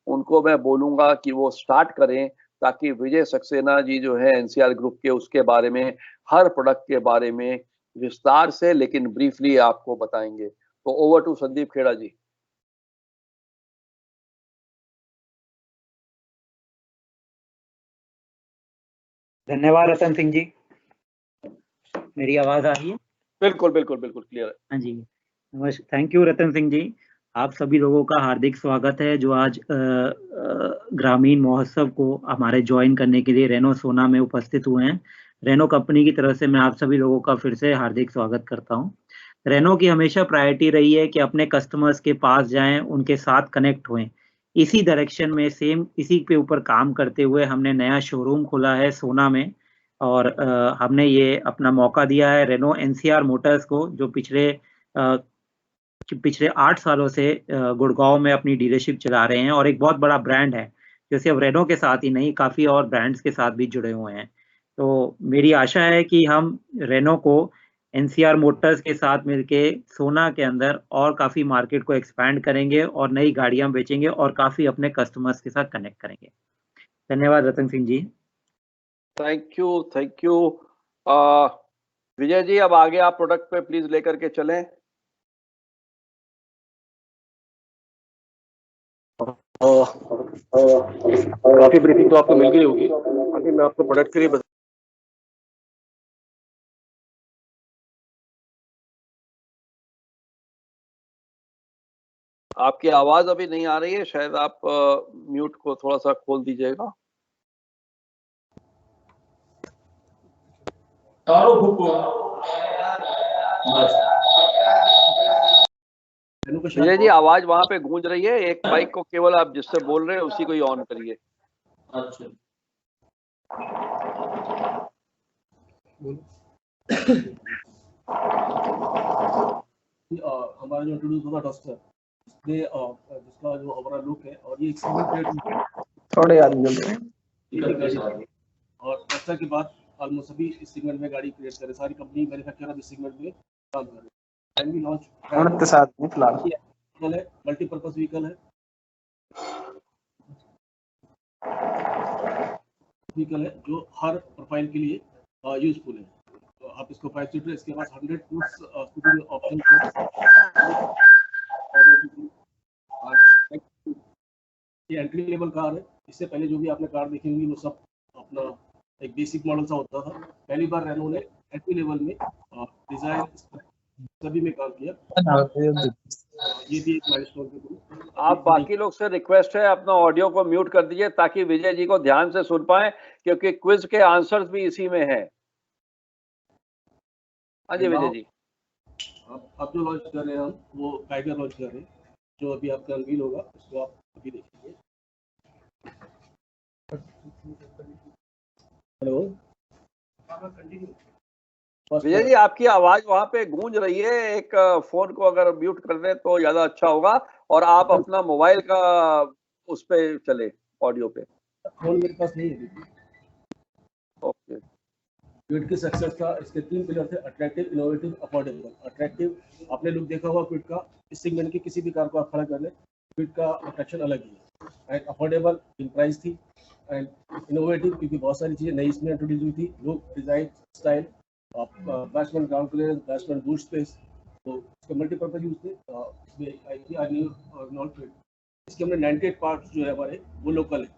उनको मैं बोलूंगा कि वो स्टार्ट करें, ताकि विजय सक्सेना जी जो है एनसीआर ग्रुप के, उसके बारे में, हर प्रोडक्ट के बारे में विस्तार से लेकिन ब्रीफली आपको बताएंगे। तो ओवर टू संदीप खेड़ा जी। धन्यवाद रतन सिंह जी। मेरी आवाज आ रही है? बिल्कुल बिल्कुल बिल्कुल क्लियर है। हाँ जी, नमस्कार। थैंक यू रतन सिंह जी। आप सभी लोगों का हार्दिक स्वागत है जो आज ग्रामीण महोत्सव को हमारे ज्वाइन करने के लिए रेनो सोना में उपस्थित हुए हैं। रेनो कंपनी की तरफ से मैं आप सभी लोगों का फिर से हार्दिक स्वागत करता हूं। रेनो की हमेशा प्रायोरिटी रही है कि अपने कस्टमर्स के पास जाएं, उनके साथ कनेक्ट हों। इसी डायरेक्शन में सेम इसी के ऊपर काम करते हुए हमने नया शोरूम खोला है सोना में और हमने ये अपना मौका दिया है रेनो एनसीआर मोटर्स को जो पिछले 8 सालों से गुड़गांव में अपनी डीलरशिप चला रहे हैं और एक बहुत बड़ा ब्रांड है जो सिर्फ रेनो के साथ ही नहीं काफ़ी और ब्रांड्स के साथ भी जुड़े हुए हैं। तो मेरी आशा है कि हम रेनो को एनसीआर मोटर्स के साथ मिलके सोना के अंदर और काफ़ी मार्केट को एक्सपैंड करेंगे और नई गाड़ियां बेचेंगे और काफ़ी अपने कस्टमर्स के साथ कनेक्ट करेंगे। धन्यवाद Ratan Singh ji. Thank you thank you. Vijay ji अब आगे आप प्रोडक्ट पे प्लीज लेकर के चलें। काफी ब्रीफिंग तो आपको मिल गई होगी। अभी मैं आपको प्रोडक्ट के लिए आपकी आवाज अभी नहीं आ रही है, शायद आप म्यूट को थोड़ा सा खोल दीजिएगा। विजय जी आवाज वहां पे गूंज रही है, एक माइक को केवल आप जिससे बोल रहे हैं उसी को ही ऑन करिए। अच्छा हमारा जो इंट्रोड्यूस होगा डस्टर जिसका जो ओवरऑल लुक है और ये एक सिंगल प्लेट थोड़े आदमी और डस्टर के बाद ऑलमोस्ट सभी इस सेगमेंट में गाड़ी क्रिएट कर रहे, सारी कंपनी मैन्युफैक्चरर इस सेगमेंट में काम कर रहे हैं। एंड वी लॉन्च के साथ में फिलहाल है, मल्टीपर्पज व्हीकल है, जो हर प्रोफाइल के लिए यूजफुल है। तो आप इसको 5 सीटर, इसके पास 100 प्लस सीटिंग ऑप्शन है। ये एंट्री लेवल कार है। इससे पहले जो भी आपने कार देखी होंगी वो सब अपना एक बेसिक मॉडल सा होता था। पहली बार रेनो ने एंट्री लेवल में डिजाइन सभी में काम किया। ये भी एक माइलस्टोन पे आप बाकी लोग से रिक्वेस्ट है अपना ऑडियो को म्यूट कर दीजिए ताकि विजय जी को ध्यान से सुन पाए, क्योंकि क्विज के आंसर्स भी इसी में है। हाँ जी विजय जी। अब जो लॉन्च कर रहे हैं हम वो टाइगर लॉन्च कर रहे हैं, जो अभी आपका अनवील होगा उसको आप अभी देखिए। हेलो विजय जी आपकी आवाज वहां पे गूंज रही है, एक फोन को अगर म्यूट कर दें तो ज्यादा अच्छा होगा और आप अपना मोबाइल का उस पे चले ऑडियो पे। फोन मेरे पास नहीं है। ओके। क्विड की सक्सेस का इसके 3 पिलर थे, अट्रैक्टिव, इनोवेटिव, अफोर्डेबल। अट्रैक्टिव आपने लुक देखा हुआ क्विड का, इस सेगमेंट की किसी भी कार को आप खड़ा कर ले, क्विड का अट्रैक्शन अलग ही है। एंड अफोर्डेबल इन प्राइस थी एंड इनोवेटिव क्योंकि बहुत सारी चीजें नई इसमें इंट्रोड्यूस हुई थी, look, design, style, batsman ground clearance, batsman boot space, तो इसके मल्टीपर्पज यूज थे। इसमें आई आर न्यू और नॉट क्विड, इसके हमने 98 पार्ट्स जो है हमारे वो लोकल है।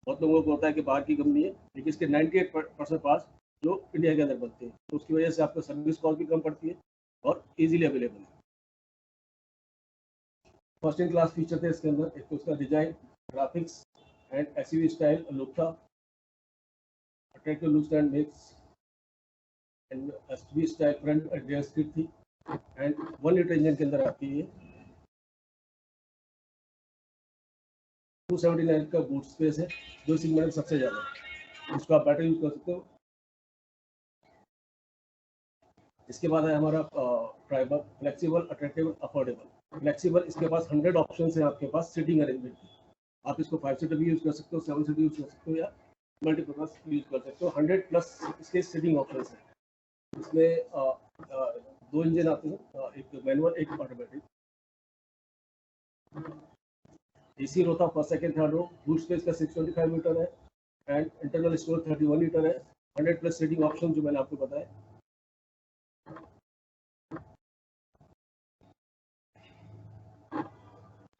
बहुत लोगों को होता है कि बाहर की कंपनी है, लेकिन इसके 98% पार्ट्स जो इंडिया के अंदर बनते हैं, तो उसकी वजह से आपको सर्विस कॉस्ट भी कम पड़ती है और इजीली अवेलेबल है। फर्स्ट इन क्लास फीचर थे इसके अंदर, एक तो उसका design, graphics and SUV style look था, attractive look and makes and SUV style front rear seat थी एंड 1 लीटर इंजन के अंदर आती है। 279 का बूट स्पेस है, जो सेगमेंट में सबसे ज्यादा है, उसको आप बैटरी यूज कर सकते हो। इसके बाद है हमारा driver flexible, attractive, affordable. Flexible, इसके पास 100 ऑप्शन है आपके पास सीटिंग अरेंजमेंट की। आप इसको 5 सीटर भी यूज कर सकते हो, 7 सीटर यूज कर सकते हो या मल्टीपर्पज यूज कर सकते हो। 100 प्लस इसके सीटिंग ऑप्शन है। इसमें 2 इंजन आते हैं, एक मैनुअल एक ऑटोमेटिक। एसी रो था first second third row, boot space का 625 लीटर है एंड इंटरनल स्टोरेज 31 लीटर है। 100 प्लस सीटिंग ऑप्शन जो मैंने आपको बताया।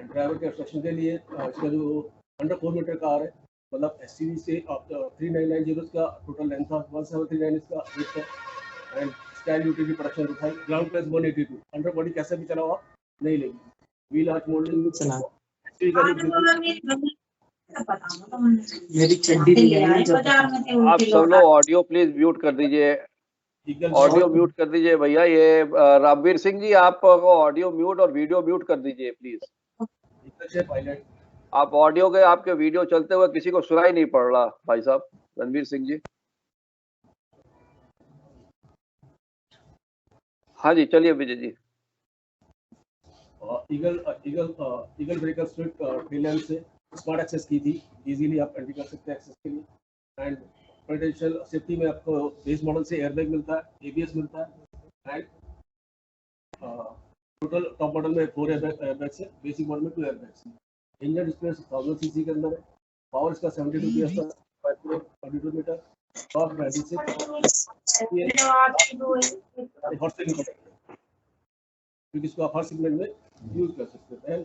ड्राइवर के इंस्ट्रक्शन के लिए इसका जो अंडर 4 मीटर कार है, मतलब SUV से 3990 का टोटल लेंथ था, 1739 इसका विड्थ है, एंड स्टाइल यूटिलिटी प्रोडक्शन दिखाई, ग्राउंड क्लियरेंस 182, अंडर बॉडी कैसे भी चलाओ आप नहीं लेगी, व्हील आर्च मोल्डिंग चला SUV का लुक मेरी चड्डी भी है आप सब लोग ऑडियो प्लीज म्यूट कर दीजिए, ऑडियो म्यूट कर दीजिए भैया। ये रामवीर सिंह जी, आप ऑडियो म्यूट और वीडियो म्यूट कर दीजिए प्लीज। पायलट आप ऑडियो के, आपके वीडियो चलते हुए किसी को सुनाई नहीं पड़ रहा भाई साहब रणवीर सिंह जी। हाँ जी, चलिए Vijay ji. Eagle breaker swift tail lamp से स्मार्ट एक्सेस की थी, इजीली आप एंट्री कर सकते हैं एक्सेस के लिए, एंड पोटेंशियल सेफ्टी में आपको बेस मॉडल से एयरबैग मिलता है, ABS मिलता है, एंड टोटल टॉप मॉडल में 4 एयरबैग्स है, बेसिक मॉडल में 2 एयरबैग्स है। इंजन डिस्प्ले 1000 सीसी के अंदर है, पावर इसका 72 PS का 42 मीटर, टॉप 96 हॉर्स पावर, क्योंकि इसको आप हर सेगमेंट में यूज कर सकते हैं।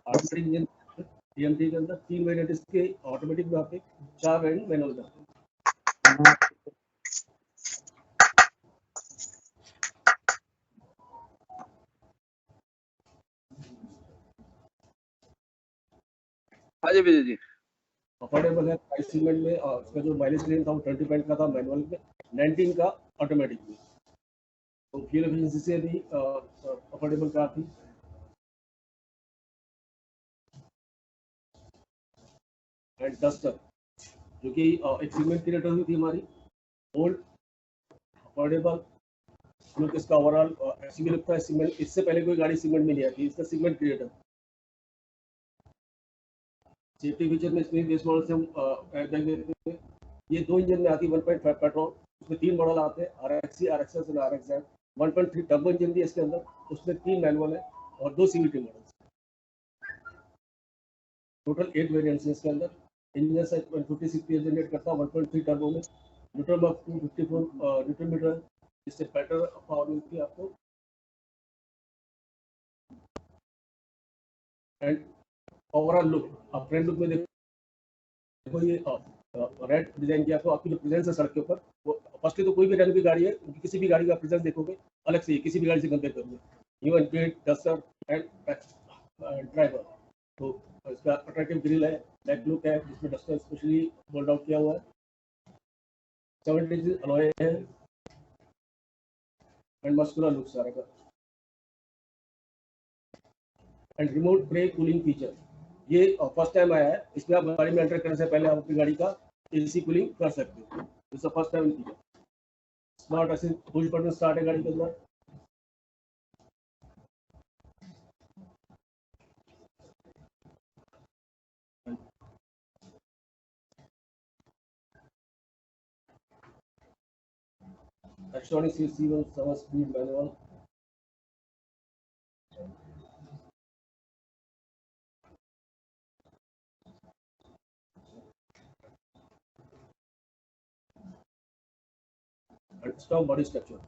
ऑटोमेटिक इंजन TMT के अंदर 3 वेरिएंट इसके ऑटोमेटिक में आते, 4 वेरिएंट मैनुअल में आते। हाँ जी विजय जी। अफोर्डेबल है प्राइस सेगमेंट में, और इसका जो माइलेज क्लेम था वो 20 का था मैनुअल में, 19 का ऑटोमेटिक में, तो फ्यूल एफिशिएंसी से भी अफोर्डेबल कार थी। एंड डस्टर जो कि एक सेगमेंट क्रिएट हुई थी हमारी, ओल्ड अफोर्डेबल लुक, इसका ओवरऑल SUV लुक था सेगमेंट, इससे पहले कोई गाड़ी सेगमेंट में नहीं आई थी, इसका सेगमेंट क्रिएटर। सेफ्टी फीचर में इसमें बेस मॉडल से हम एयरबैग देते हैं। ये 2 इंजन में आती है, 1.5 पेट्रोल, उसमें 3 मॉडल आते हैं, RXC, RXS और RXZ। 1.3 टर्बो इंजन भी इसके अंदर, उसमें 3 मैनुअल है और 2 CVT मॉडल्स। टोटल 8 वेरिएंट्स हैं इसके अंदर। इंजन से 156 PS जनरेट करता है 1.3 टर्बो में, न्यूट्रल मार्क 254 न्यूटन मीटर, इससे बेटर पावर मिलती है आपको। एंड ओवरऑल लुक, आप फ्रंट लुक में देखो, ये रेड डिजाइन किया, तो आपकी जो प्रेजेंस है सड़क के ऊपर, वो फर्स्टली तो कोई भी रेनो की गाड़ी है, किसी भी गाड़ी का प्रेजेंस देखोगे अलग से, किसी भी गाड़ी से कंपेयर करोगे, even pet, duster and driver, तो इसका अट्रैक्टिव ग्रिल है, बैक लुक है, जिसमें डस्टर स्पेशली होल्ड आउट किया हुआ है, 7 इंच अलॉय है, एंड मस्कुलर लुक सारा का, and remote brake cooling feature, ये फर्स्ट टाइम आया है, इसमें आप गाड़ी में एंटर करने से पहले आप अपनी गाड़ी का AC कूलिंग कर सकते हो, इसका फर्स्ट टाइम फीचर। स्मार्ट ऐसे पुश बटन स्टार्ट है गाड़ी के अंदर, electronic C1 7 speed manual, stock body structure,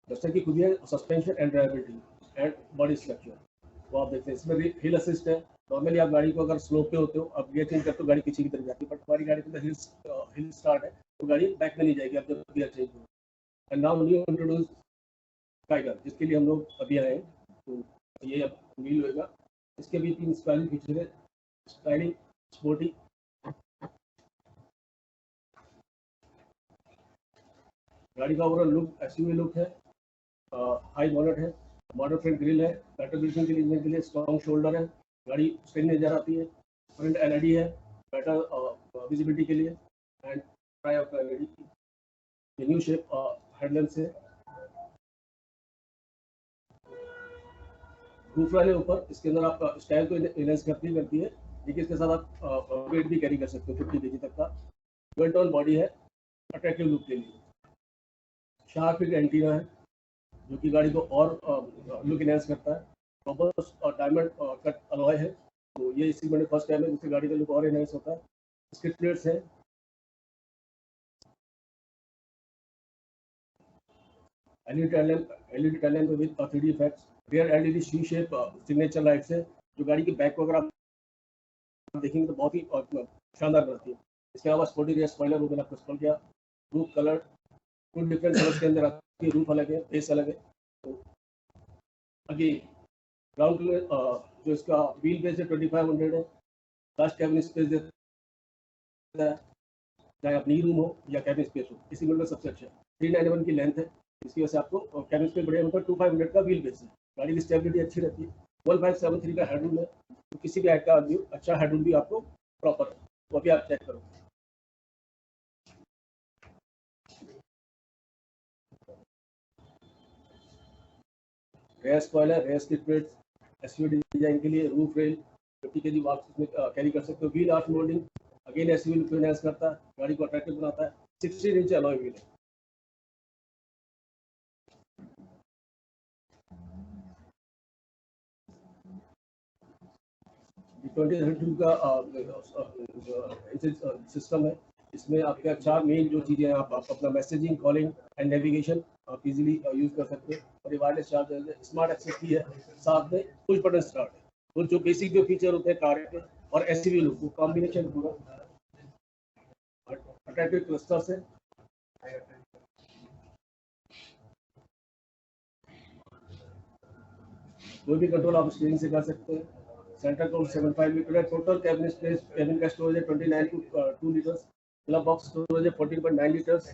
जैसे कि खुद है suspension and drivability and body structure, वो आप देखते हैं। इसमें हिल असिस्ट है, नॉर्मली आप गाड़ी को अगर स्लोप पे होते हो, आप गियर चेंज करते हो, गाड़ी पीछे की तरफ जाती है, बट हमारी गाड़ी के अंदर हिल स्टार्ट है, तो गाड़ी बैक में नहीं जाएगी आप जब गियर चेंज करो। And now new introduce tiger, जिसके लिए हम लोग अभी आए हैं, तो ये अब व्हील होगा, इसके भी 3 स्टाइलिंग फीचर है, स्टाइलिंग, स्पोर्टी। गाड़ी का ओवरऑल लुक SUV लुक है, हाई बॉनेट है, मॉडल फ्रंट ग्रिल है, बेटर ब्रीथिंग के लिए, स्ट्रॉन्ग शोल्डर है, गाड़ी स्क्रीन नजर आती है, फ्रंट LED है, बेटर विजिबिलिटी के लिए, एंड ट्राई ऑफ LED, ये न्यू शेप हेडलैम्प्स है, रूफ वाले ऊपर, इसके अंदर आप स्टाइल को इनहेंस करती है, देखिए इसके साथ आप वेट भी कैरी कर सकते हो 50 kg तक का, वेल टोन बॉडी है, अट्रैक्टिव लुक के लिए, शार्प हिट एंटीना है, जो कि गाड़ी को और लुक इनहेंस करता है, रोबस्ट और डायमंड कट अलॉय है, तो ये इसी में फर्स्ट टाइम है जिससे गाड़ी का लुक और इनहेंस होता है। स्किड प्लेट्स है, LED tail lamp with 3D effects, rear LED C shape signature lights है, जो गाड़ी के बैक को अगर आप देखेंगे तो बहुत ही शानदार बनती है। इसके अलावा स्पोर्टी रेयर स्पॉइलर वो मैंने आपको एक्सप्लेन किया। Roof colour two different colours के अंदर आती है, रूफ अलग है, बेस अलग है। तो अभी ग्राउंड जो इसका व्हील बेस है 2500 है, लास्ट कैबिन स्पेस देता है, चाहे अपनी रूम हो या कैबिन स्पेस हो, इसी में सबसे अच्छा है। 391 की लेंथ है, इसकी वजह से आपको कैबिन स्पेस बढ़िया होता है। 2500 का व्हील बेस है, गाड़ी की स्टेबिलिटी अच्छी रहती है। 1573 का हेडरूम है, तो किसी भी हाइट का आदमी अच्छा हेडरूम भी आपको प्रॉपर है, वो भी आप चेक करो। Rear spoiler, rear skid plates, SUV design के लिए रूफ रेल 50 kg बॉक्स इसमें कैरी कर सकते हो। Wheel arch moulding again SUV look को एनहांस करता है, गाड़ी को अट्रैक्टिव बनाता है। 16 इंच अलॉय व्हील है। का सिस्टम है, इसमें आपके अच्छा मेन जो चीज़ें हैं, आप अपना मैसेजिंग, कॉलिंग एंड नेविगेशन आप इजीली यूज कर सकते हो। और ये वायरलेस चार्जर है, स्मार्ट एक्सेस की है, साथ में पुश बटन स्टार्ट है। और जो बेसिक जो फीचर होते हैं कार के और एसयूवी लुक, वो कॉम्बिनेशन पूरा अट्रैक्टिव क्लस्टर से। कोई भी कंट्रोल आप स्क्रीन से कर सकते हैं। सेंटर कंट्रोल 75 लीटर है। टोटल कैबिन स्पेस, कैबिन का स्टोरेज है 29 to 2 litres. Glove box storage है 14.9 लीटर्स।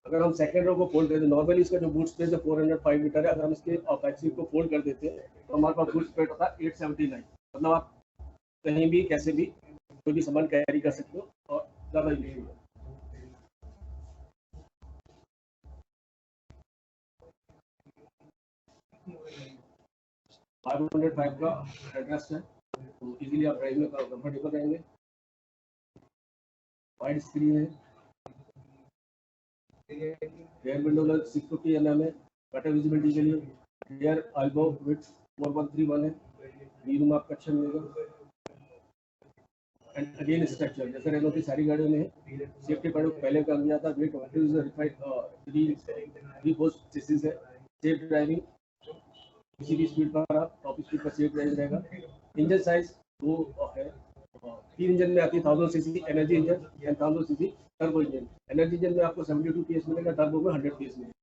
अगर हम सेकंड रो को फोल्ड कर दें, नॉर्मली इसका जो बूट स्पेस है 405 लीटर है। अगर हम इसके बैक सीट को फोल्ड कर देते हैं तो हमारे पास बूट स्पेस होता है 879। मतलब आप कहीं भी कैसे भी कोई भी सामान कैरी कर सकते हो और ज़्यादा यूज है। 505 का हेडरेस्ट है, तो इजीली आप ड्राइव में कंफर्टेबल रहेंगे। वाइड स्क्रीन है, रियर विंडो लग 650 mm है, बेटर विजिबिलिटी के लिए। रियर एल्बो विड्थ 4131 है, नी रूम आपका अच्छा मिलेगा। एंड अगेन स्ट्रक्चर जैसे रेनो की सारी गाड़ियों में है, सेफ्टी पैड पहले कर दिया था। वेट 3 है, सेफ ड्राइविंग, किसी भी स्पीड पर आप टॉप स्पीड पर सेफ ड्राइव रहेगा। इंजन साइज वो है, 3 इंजन में आती है 1000 CC energy engine and 1000 CC turbo engine. Energy engine में आपको 72 PS मिलेगा, टर्बो में 100 PS मिलेगा।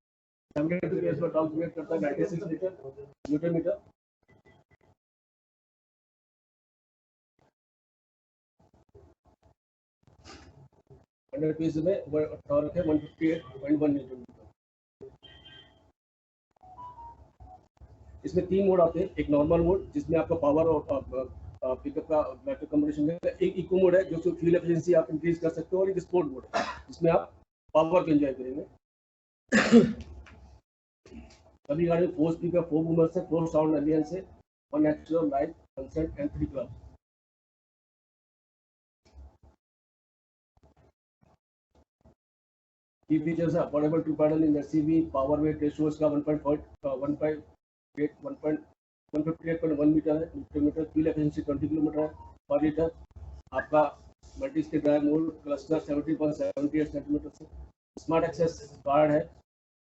72 PS पर टॉप स्पीड करता है 96 न्यूटन मीटर। हंड्रेड पीस में टॉर्क है 158.1 न्यूटन मीटर। इसमें 3 मोड आते हैं। एक नॉर्मल मोड जिसमें आपका पावर और पिकअप का बैटरी कॉम्बिनेशन है। एक इको मोड है जो फ्यूल एफिशिएंसी आप इंक्रीज कर सकते हो, और एक स्पोर्ट मोड है जिसमें आप पावर को एंजॉय करेंगे। सभी गाड़ी 4 स्पीकर, 4 बूमर्स है, 4 साउंड एलियंस है, 1 natural light consent and 3 club. Key features है affordable to paddle in SUV, power weight ratio इसका 158.1 मीटर है, newton metre. Fuel efficiency 20 kilometre पर लीटर। आपका multi state drive mode, cluster 70.78 centimetre से। Smart access card है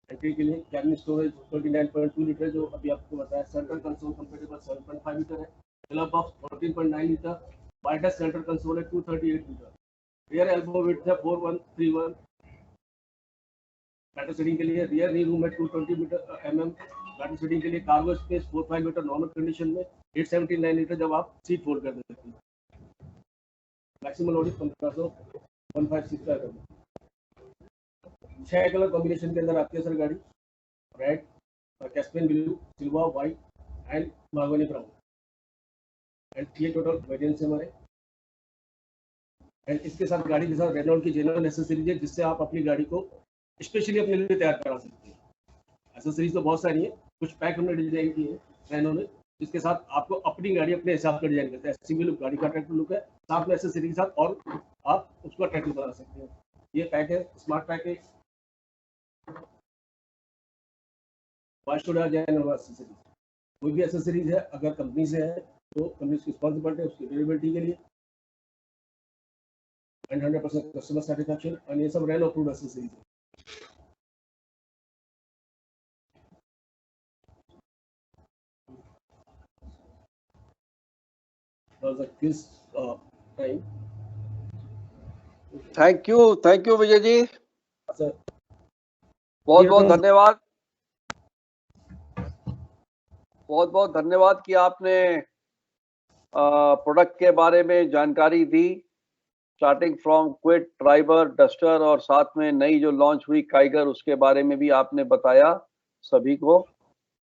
entry के लिए। Cabin storage 29.2 litre जो अभी आपको बताया। सेंट्रल कंसोल कंफर्टेबल 7.5 लीटर है। Glove box 14.9 litre. Widest central console है 238 लीटर। रियर एल्बो विड्थ है 4131। बैटरी सीटिंग के लिए रियर नी रूम है 220 mm। बैटरी सीटिंग के लिए cargo space 45 litre normal condition में, 879 लीटर जब आप सीट फोल्ड कर देते हैं। मैक्सिमम लोडिंग 1556 का है। 6 कलर कॉम्बिनेशन के अंदर आती है सर गाड़ी। Red, Caspian blue, silver, white and mahogany brown. And ये टोटल वेरिएंट्स हमारे। एंड इसके साथ गाड़ी के साथ रेनॉल्ट की जेन्युइन एसेसरीज है, जिससे आप अपनी गाड़ी को स्पेशली अपने लिए तैयार करा सकते हैं। एसेसरीज तो बहुत सारी है, कुछ पैक हमने डिजाइन की है रेनो ने, जिसके साथ आपको अपनी गाड़ी अपने हिसाब से डिजाइन करते हैं। एसयूवी लुक, गाड़ी का अट्रैक्टिव लुक है, साथ में एसेसरी के साथ और आप उसको अट्रैक्टिव बना सकते हैं। ये पैक है, स्मार्ट पैक है। एसेसरीज, कोई भी एसेसरीज है अगर कंपनी से है तो कंपनी की रिस्पॉन्सिबिलिटी है उसकी डिलीवरी के लिए, एंड 100% कस्टमर सेटिस्फैक्शन। और ये सब रेनो अप्रूव्ड एसेसरीज है। the quiz time. Thank you Vijay ji, sir बहुत बहुत धन्यवाद, बहुत बहुत धन्यवाद कि आपने प्रोडक्ट के बारे में जानकारी दी, starting from Kwid, Triber, Duster और साथ में नई जो लॉन्च हुई काइगर उसके बारे में भी आपने बताया सभी को।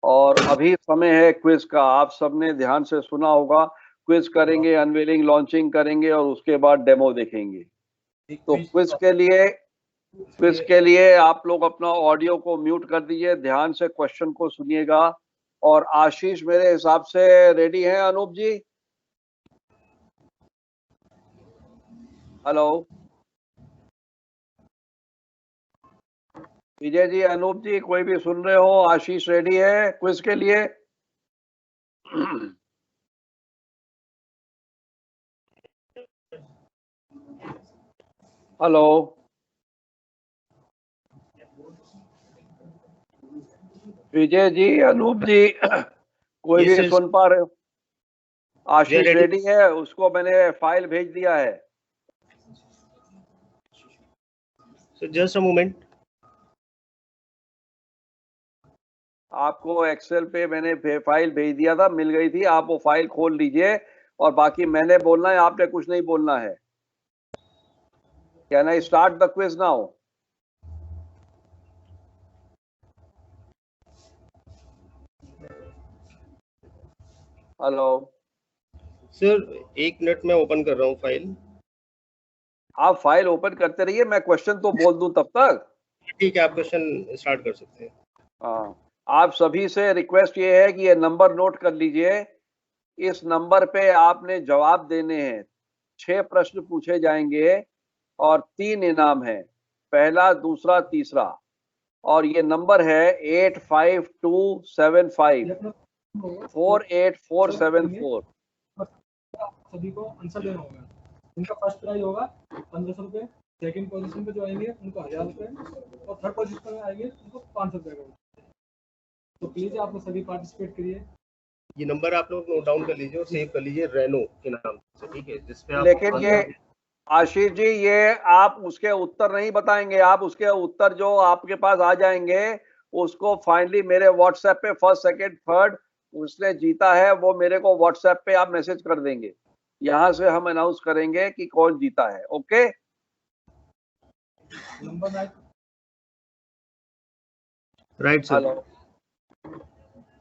और अभी समय है क्विज का, आप सबने ध्यान से सुना होगा। क्विज करेंगे, अनवेलिंग लॉन्चिंग करेंगे और उसके बाद डेमो देखेंगे। तो क्विज के लिए आप लोग अपना ऑडियो को म्यूट कर दीजिए, ध्यान से क्वेश्चन को सुनिएगा। और आशीष मेरे हिसाब से रेडी हैं। अनूप जी, हेलो। विजय जी, अनूप जी, कोई भी सुन रहे हो? आशीष रेडी है क्विज के लिए? हेलो विजय जी, अनूप जी, कोई भी सुन पा रहे हो? आशीष रेडी है, उसको मैंने फाइल भेज दिया है। So just a moment. आपको एक्सेल पे मैंने फाइल भेज दिया था, मिल गई थी, आप वो फाइल खोल लीजिए और बाकी मैंने बोलना है, आपने कुछ नहीं बोलना है। Can I start the quiz now? Hello sir 1 minute में ओपन कर रहा हूँ फाइल। आप फाइल ओपन करते रहिए, मैं क्वेश्चन तो बोल दूं तब तक। ठीक है, आप क्वेश्चन स्टार्ट कर सकते हैं। हाँ, आप सभी से रिक्वेस्ट ये है कि ये नंबर नोट कर लीजिए। इस नंबर पे आपने जवाब देने हैं। 6 प्रश्न पूछे जाएंगे और 3 इनाम है, पहला, दूसरा, तीसरा। और ये नंबर है 8527548474। सभी को आंसर देना होगा। इनका फर्स्ट प्राइज होगा 1500 रुपए, सेकंड पोजीशन पे जो आएंगे उनको 1000 रुपए और थर्ड पोजीशन में आएंगे उनको 500 रुपए का। तो प्लीज आप लोग सभी पार्टिसिपेट करिए। ये नंबर आप लोग नोट डाउन कर लीजिए और सेव कर लीजिए रेनो के नाम से, ठीक है? जिसपे आप लेकिन ये आशीष जी, ये आप उसके उत्तर नहीं बताएंगे, आप उसके उत्तर जो आपके पास आ जाएंगे उसको फाइनली मेरे व्हाट्सएप पे फर्स्ट, सेकंड, थर्ड उसने जीता है वो मेरे को व्हाट्सएप पे आप मैसेज कर देंगे। यहां से हम अनाउंस करेंगे कि कौन जीता है। Okay, number right sir. Hello,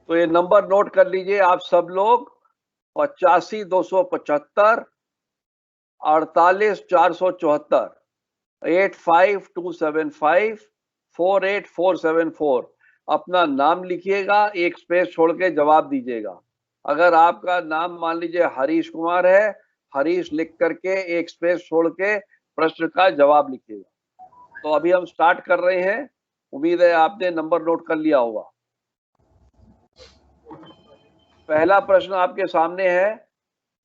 तो ये नंबर नोट कर लीजिए आप सब लोग। 85,275 48,474 85,275 अपना नाम लिखिएगा, एक स्पेस छोड़ के जवाब दीजिएगा। अगर आपका नाम मान लीजिए हरीश कुमार है, हरीश लिख करके एक स्पेस छोड़ के प्रश्न का जवाब लिखिएगा। तो अभी हम स्टार्ट कर रहे हैं, उम्मीद है आपने नंबर नोट कर लिया होगा। पहला प्रश्न आपके सामने है,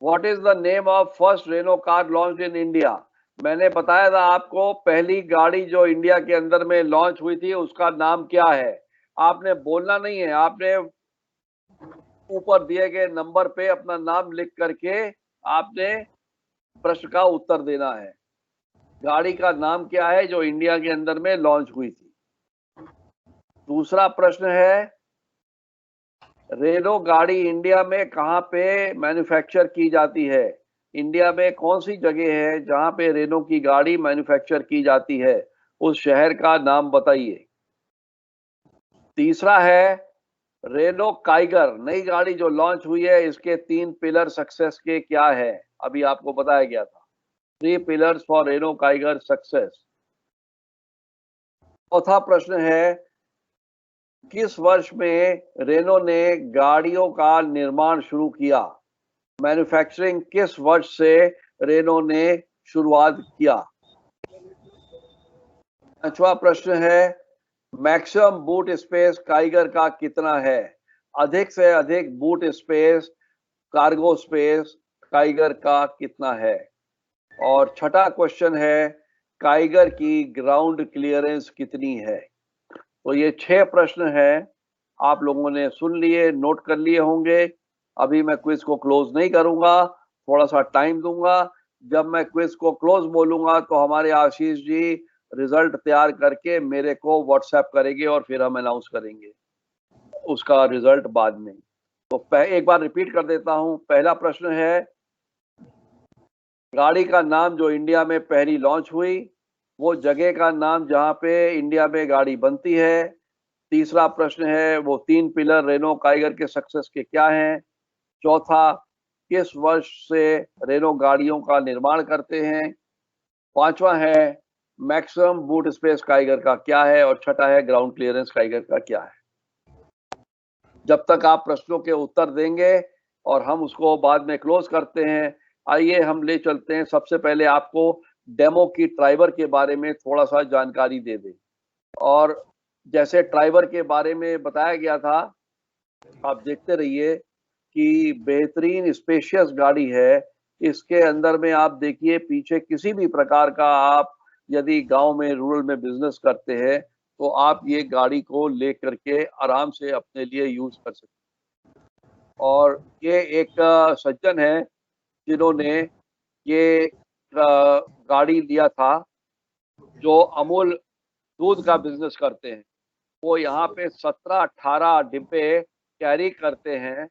what is the name of first Renault car launch in India? मैंने बताया था आपको पहली गाड़ी जो इंडिया के अंदर में लॉन्च हुई थी उसका नाम क्या है। आपने बोलना नहीं है, आपने ऊपर दिए गए नंबर पे अपना नाम लिख करके आपने प्रश्न का उत्तर देना है। गाड़ी का नाम क्या है जो इंडिया के अंदर में लॉन्च हुई थी? दूसरा प्रश्न है, रेनो गाड़ी इंडिया में कहां पे मैन्युफैक्चर की जाती है? इंडिया में कौन सी जगह है जहां पे रेनो की गाड़ी मैन्युफैक्चर की जाती है? उस शहर का नाम बताइए। तीसरा है, रेनो काइगर नई गाड़ी जो लॉन्च हुई है, इसके 3 पिलर सक्सेस के क्या है? अभी आपको बताया गया था, 3 pillars for Renault Kiger success. चौथा प्रश्न है, किस वर्ष में रेनो ने गाड़ियों का निर्माण शुरू किया? मैन्युफैक्चरिंग किस वर्ष से रेनो ने शुरुआत किया? पांचवा प्रश्न है, मैक्सिमम बूट स्पेस काइगर का कितना है? अधिक से अधिक boot space, cargo space Kiger का कितना है? और छठा क्वेश्चन है, काइगर की ग्राउंड क्लियरेंस कितनी है? तो ये 6 प्रश्न हैं, आप लोगों ने सुन लिए, नोट कर लिए होंगे। अभी मैं क्विज को क्लोज नहीं करूंगा, थोड़ा सा टाइम दूंगा। जब मैं क्विज को क्लोज बोलूंगा तो हमारे आशीष जी रिजल्ट तैयार करके मेरे को व्हाट्सएप करेंगे और फिर हम अनाउंस करेंगे उसका रिजल्ट बाद में। तो एक बार रिपीट कर देता हूं। पहला प्रश्न है गाड़ी का नाम जो इंडिया में पहली लॉन्च हुई, वो जगह का नाम जहां पे इंडिया में गाड़ी बनती है। तीसरा प्रश्न है वो 3 पिलर रेनो काइगर के सक्सेस के क्या हैं। चौथा, किस वर्ष से रेनो गाड़ियों का निर्माण करते हैं। पांचवा है मैक्सिमम बूट स्पेस काइगर का क्या है और छठा है ग्राउंड क्लियरेंस काइगर का क्या है। जब तक आप प्रश्नों के उत्तर देंगे और हम उसको बाद में क्लोज करते हैं, आइए हम ले चलते हैं। सबसे पहले आपको डेमो की ड्राइवर के बारे में थोड़ा सा जानकारी दे दें। और जैसे ड्राइवर के बारे में बताया गया था, आप देखते रहिए कि बेहतरीन स्पेशियस गाड़ी है। इसके अंदर में आप देखिए पीछे किसी भी प्रकार का आप यदि गांव में रूरल में बिजनेस करते हैं तो आप ये गाड़ी को ले करके आराम से अपने लिए यूज कर सकते हैं। और ये एक सज्जन है जिन्होंने ये गाड़ी लिया था जो अमूल दूध का बिजनेस करते हैं। वो यहाँ पे 17-18 डिब्बे कैरी करते हैं।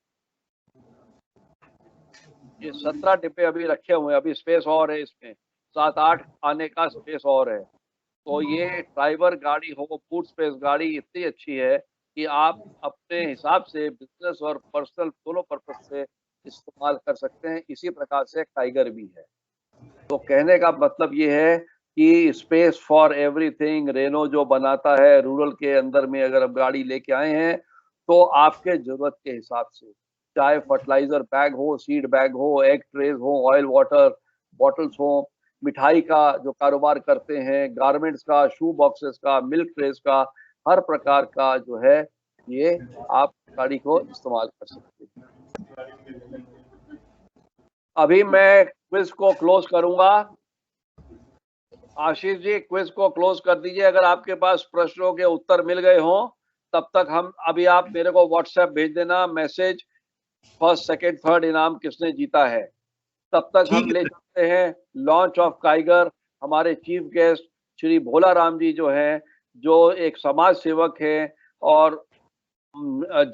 ये 17 डिब्बे अभी रखे हुए हैं, अभी स्पेस और है इसमें, 7-8 आने का स्पेस और है। तो ये ड्राइवर गाड़ी हो, बूट स्पेस गाड़ी इतनी अच्छी है कि आप अपने हिसाब से बिजनेस और पर्सनल दोनों पर्पज से इस्तेमाल कर सकते हैं। इसी प्रकार से टाइगर भी है। तो कहने का मतलब ये है कि स्पेस फॉर एवरीथिंग रेनो जो बनाता है रूरल के अंदर में, अगर आप गाड़ी लेके आए हैं तो आपके जरूरत के हिसाब से, चाहे फर्टिलाइजर बैग हो, सीड बैग हो, एग ट्रेज हो, ऑयल वाटर बॉटल्स हो, मिठाई का जो कारोबार करते हैं, गारमेंट्स का, शू बॉक्सेस का, मिल्क ट्रेज का, हर प्रकार का जो है ये आप गाड़ी को इस्तेमाल कर सकते हैं। अभी मैं क्विज को क्लोज करूंगा। आशीष जी क्विज को क्लोज कर दीजिए। अगर आपके पास प्रश्नों के उत्तर मिल गए हों तब तक हम अभी आप मेरे को व्हाट्सएप भेज देना मैसेज, फर्स्ट सेकंड थर्ड इनाम किसने जीता है। तब तक हम ले चलते हैं लॉन्च ऑफ काइगर। हमारे चीफ गेस्ट श्री भोला राम जी जो हैं, जो एक समाज सेवक हैं और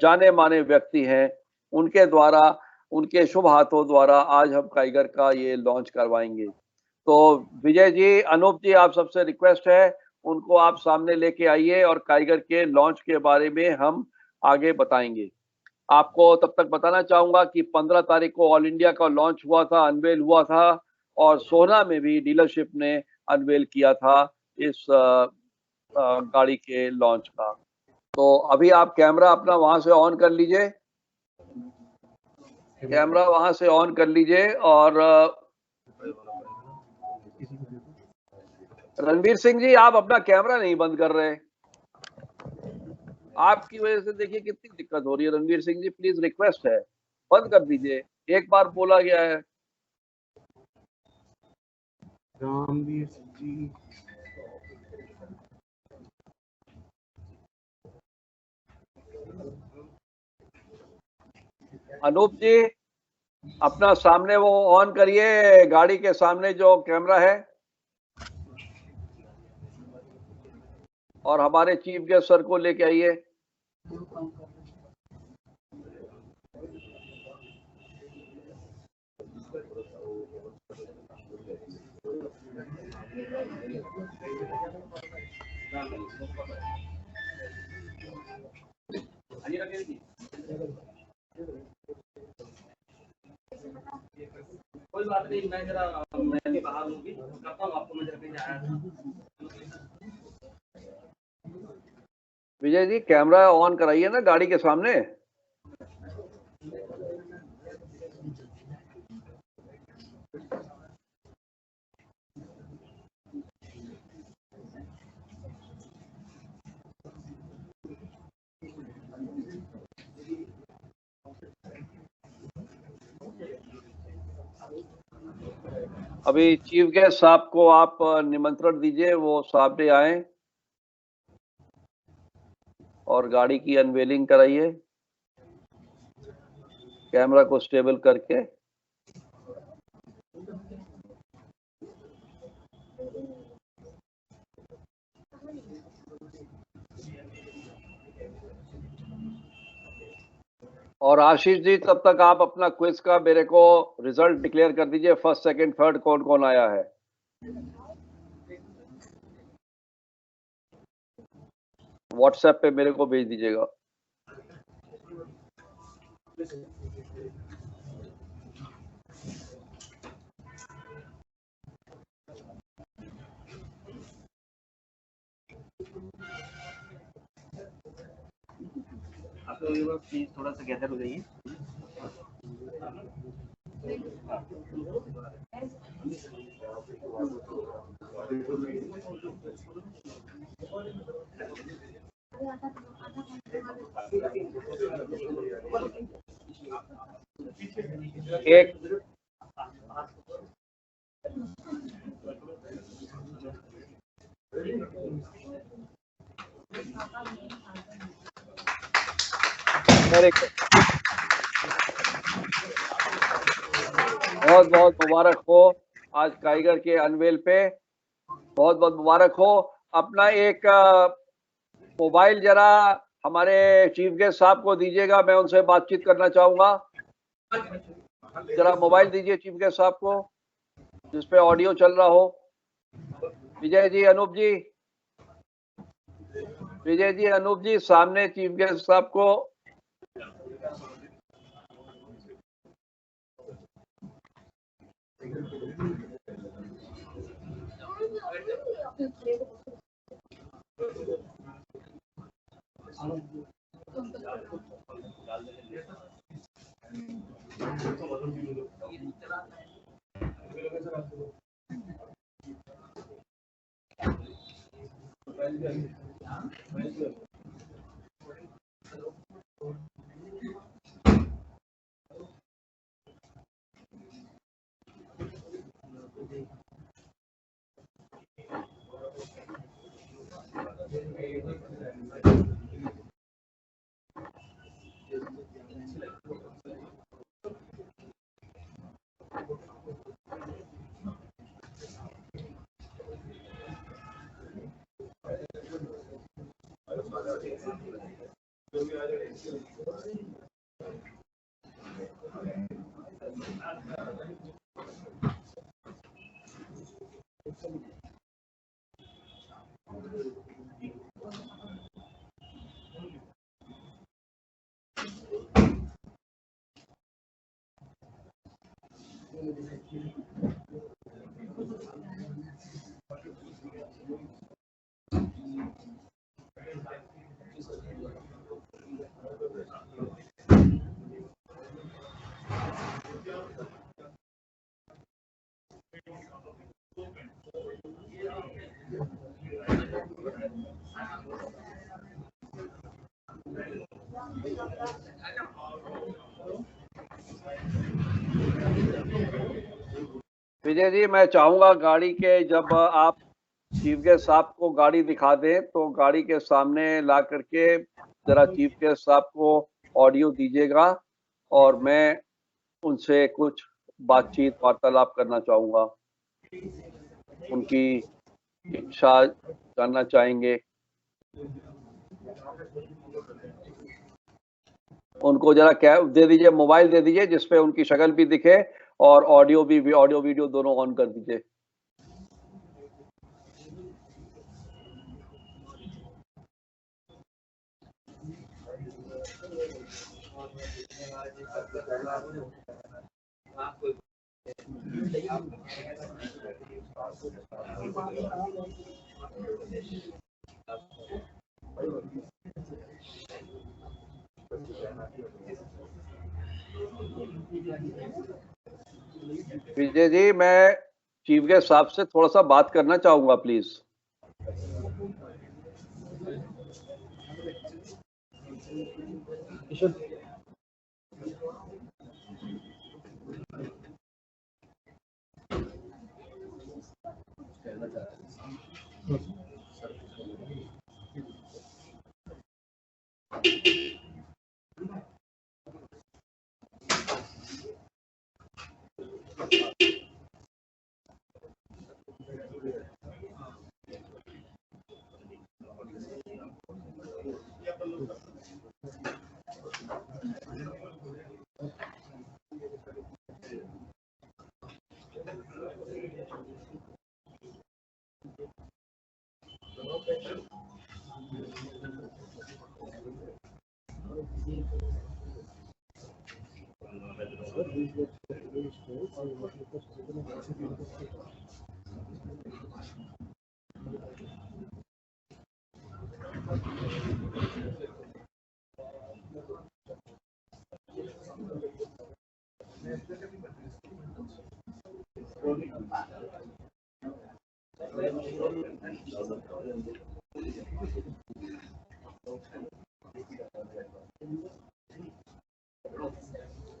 जाने माने व्यक्ति हैं, उनके द्वारा, उनके शुभ हाथों द्वारा आज हम काइगर का ये लॉन्च करवाएंगे। तो विजय जी, अनूप जी, आप सबसे रिक्वेस्ट है उनको आप सामने लेके आइए और काइगर के लॉन्च के बारे में हम आगे बताएंगे। आपको तब तक बताना चाहूंगा कि 15 तारीख को ऑल इंडिया का लॉन्च हुआ था, अनवेल हुआ था, और सोहना में भी डीलरशिप ने अनवेल किया था इस गाड़ी के लॉन्च का। तो अभी आप कैमरा अपना वहां से ऑन कर लीजिए, कैमरा वहां से ऑन कर लीजिए। और रणवीर सिंह जी, आप अपना कैमरा नहीं बंद कर रहे, आपकी वजह से देखिए कितनी दिक्कत हो रही है। रणवीर सिंह जी प्लीज रिक्वेस्ट है, बंद कर दीजिए, एक बार बोला गया है। रामवीर जी, अनूप जी अपना सामने वो ऑन करिए, गाड़ी के सामने जो कैमरा है, और हमारे चीफ गेस्ट सर को लेके आइए। कोई बात नहीं, मैं भी बाहर हूँ, करता हूँ आपको, मैं जरा कहीं आया था। विजय जी कैमरा ऑन कराइए ना गाड़ी के सामने। अभी चीफ गेस्ट साहब को आप निमंत्रण दीजिए, वो सामने आए और गाड़ी की अनवेलिंग कराइए कैमरा को स्टेबल करके। और आशीष जी, तब तक आप अपना क्विज का मेरे को रिजल्ट डिक्लेयर कर दीजिए, फर्स्ट सेकंड थर्ड कौन कौन आया है। व्हाट्सएप पे मेरे को भेज दीजिएगा। आप लोग प्लीज थोड़ा सा गैदर हो जाइए। एक मेरे को बहुत बहुत मुबारक हो आज काइगर के अनवेल पे, बहुत बहुत मुबारक हो। अपना एक मोबाइल जरा हमारे चीफ गेस्ट साहब को दीजिएगा, मैं उनसे बातचीत करना चाहूंगा। जरा मोबाइल दीजिए चीफ गेस्ट साहब को जिसपे ऑडियो चल रहा हो। विजय जी, अनूप जी, विजय जी, अनूप जी, सामने चीफ गेस्ट साहब को। विजय जी, मैं चाहूंगा गाड़ी के जब आप चीफ गेस्ट साहब को गाड़ी दिखा दें तो गाड़ी के सामने ला करके जरा चीफ गेस्ट साहब को ऑडियो दीजिएगा और मैं उनसे कुछ बातचीत वार्तालाप करना चाहूंगा, उनकी इच्छा जानना चाहेंगे। उनको जरा कैब दे दीजिए, मोबाइल दे दीजिए जिसपे उनकी शक्ल भी दिखे और ऑडियो वीडियो दोनों ऑन कर दीजिए। विजय जी, मैं चीफ गेस्ट साहब से थोड़ा सा बात करना चाहूंगा प्लीज।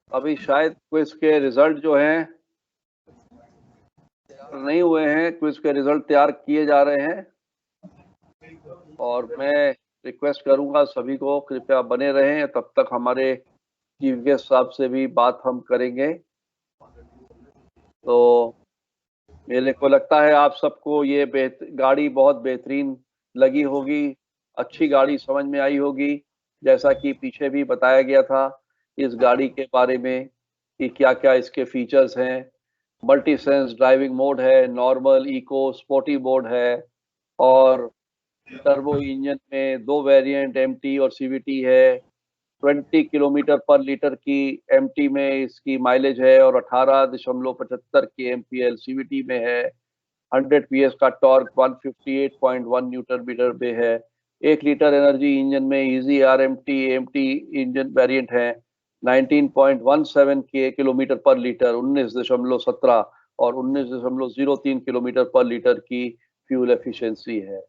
अभी शायद क्विज के रिजल्ट जो हैं नहीं हुए हैं, क्विज के रिजल्ट तैयार किए जा रहे हैं और मैं रिक्वेस्ट करूंगा सभी को कृपया बने रहें, तब तक हमारे चीफ गेस्ट साहब से भी बात हम करेंगे। तो मेरे को लगता है आप सबको ये गाड़ी बहुत बेहतरीन लगी होगी, अच्छी गाड़ी समझ में आई होगी। जैसा कि पीछे भी बताया गया था इस गाड़ी के बारे में कि क्या क्या इसके फीचर्स हैं। मल्टी सेंस ड्राइविंग मोड है, नॉर्मल, इको, स्पोर्टी मोड है और टर्बो इंजन में 2 वेरिएंट एमटी और सीवीटी है। 20 किलोमीटर पर लीटर की एमटी में इसकी माइलेज है और 18.75 kmpl सीवीटी में है। 100 PS का टॉर्क 158.1 न्यूटन मीटर पे है। 1 लीटर एनर्जी इंजन में easy RMT MT engine variant है। 19.17 किलोमीटर पर लीटर, 19.17 और 19.03 किलोमीटर पर लीटर की फ्यूल एफिशिएंसी है।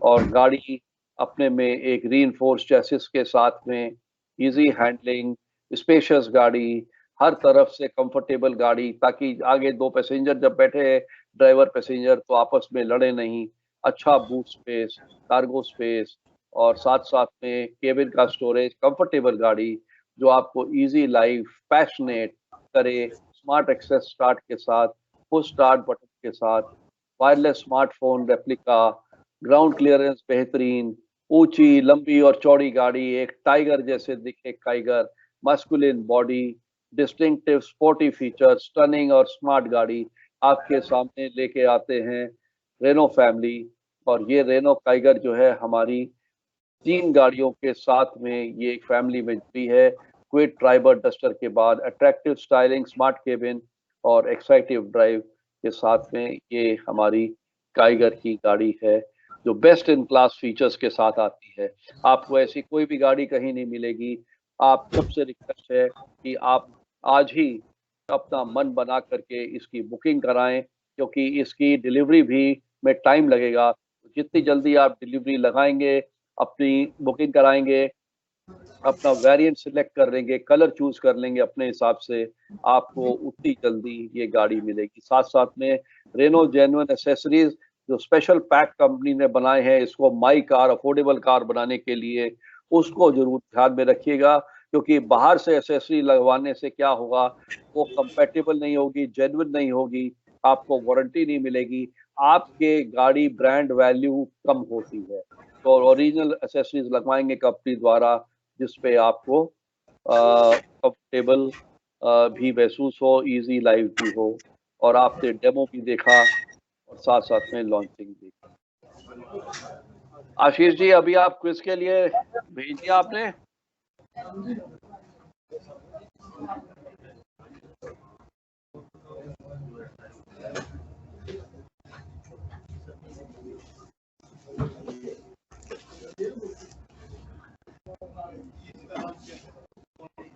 और गाड़ी अपने में एक रीइंफोर्स चैसिस के साथ में इजी हैंडलिंग, स्पेशियस गाड़ी, हर तरफ से कंफर्टेबल गाड़ी, ताकि आगे 2 पैसेंजर जब बैठे ड्राइवर पैसेंजर तो आपस में लड़े नहीं। अच्छा बूट स्पेस, कार्गो स्पेस और साथ साथ में केबिन का स्टोरेज, कंफर्टेबल गाड़ी जो आपको इजी लाइफ पैशनेट करे। स्मार्ट एक्सेस स्टार्ट के साथ, पुश स्टार्ट बटन के साथ, wireless smartphone replica, ground clearance बेहतरीन, ऊंची लंबी और चौड़ी गाड़ी, एक टाइगर जैसे दिखे tiger, masculine body, distinctive sporty feature, stunning और स्मार्ट गाड़ी आपके सामने लेके आते हैं रेनो फैमिली। और ये रेनो टाइगर जो है हमारी 3 गाड़ियों के साथ में ये एक फैमिली में जुड़ी है। क्विड ट्राइबर डस्टर के बाद अट्रैक्टिव स्टाइलिंग, स्मार्ट केबिन और एक्साइटिव ड्राइव के साथ में ये हमारी टाइगर की गाड़ी है जो बेस्ट इन क्लास फीचर्स के साथ आती है। आपको ऐसी कोई भी गाड़ी कहीं नहीं मिलेगी। आप सबसे रिक्वेस्ट है कि आप आज ही अपना मन बना करके इसकी बुकिंग कराएं, क्योंकि इसकी डिलीवरी भी में टाइम लगेगा। जितनी जल्दी आप डिलीवरी लगाएंगे, अपनी बुकिंग कराएंगे, अपना वेरिएंट सिलेक्ट कर लेंगे, कलर चूज कर लेंगे अपने हिसाब से, आपको उतनी जल्दी ये गाड़ी मिलेगी। साथ साथ में रेनो जेन्युइन एसेसरीज जो स्पेशल पैक कंपनी ने बनाए हैं इसको माई कार, अफोर्डेबल कार बनाने के लिए, उसको जरूर ध्यान में रखिएगा। क्योंकि बाहर से एसेसरी लगवाने से क्या होगा, वो कंपैटिबल नहीं होगी, जेन्युइन नहीं होगी, आपको वारंटी नहीं मिलेगी, आपके गाड़ी ब्रांड वैल्यू कम होती है। तो ओरिजिनल एसेसरीज लगवाएंगे कंपनी द्वारा जिसपे आपको कंफर्टेबल भी महसूस हो, इजी लाइफ भी हो। और आपने डेमो भी देखा और साथ साथ में लॉन्चिंग भी। आशीष जी, अभी आप क्विज के लिए भेज दिया आपने?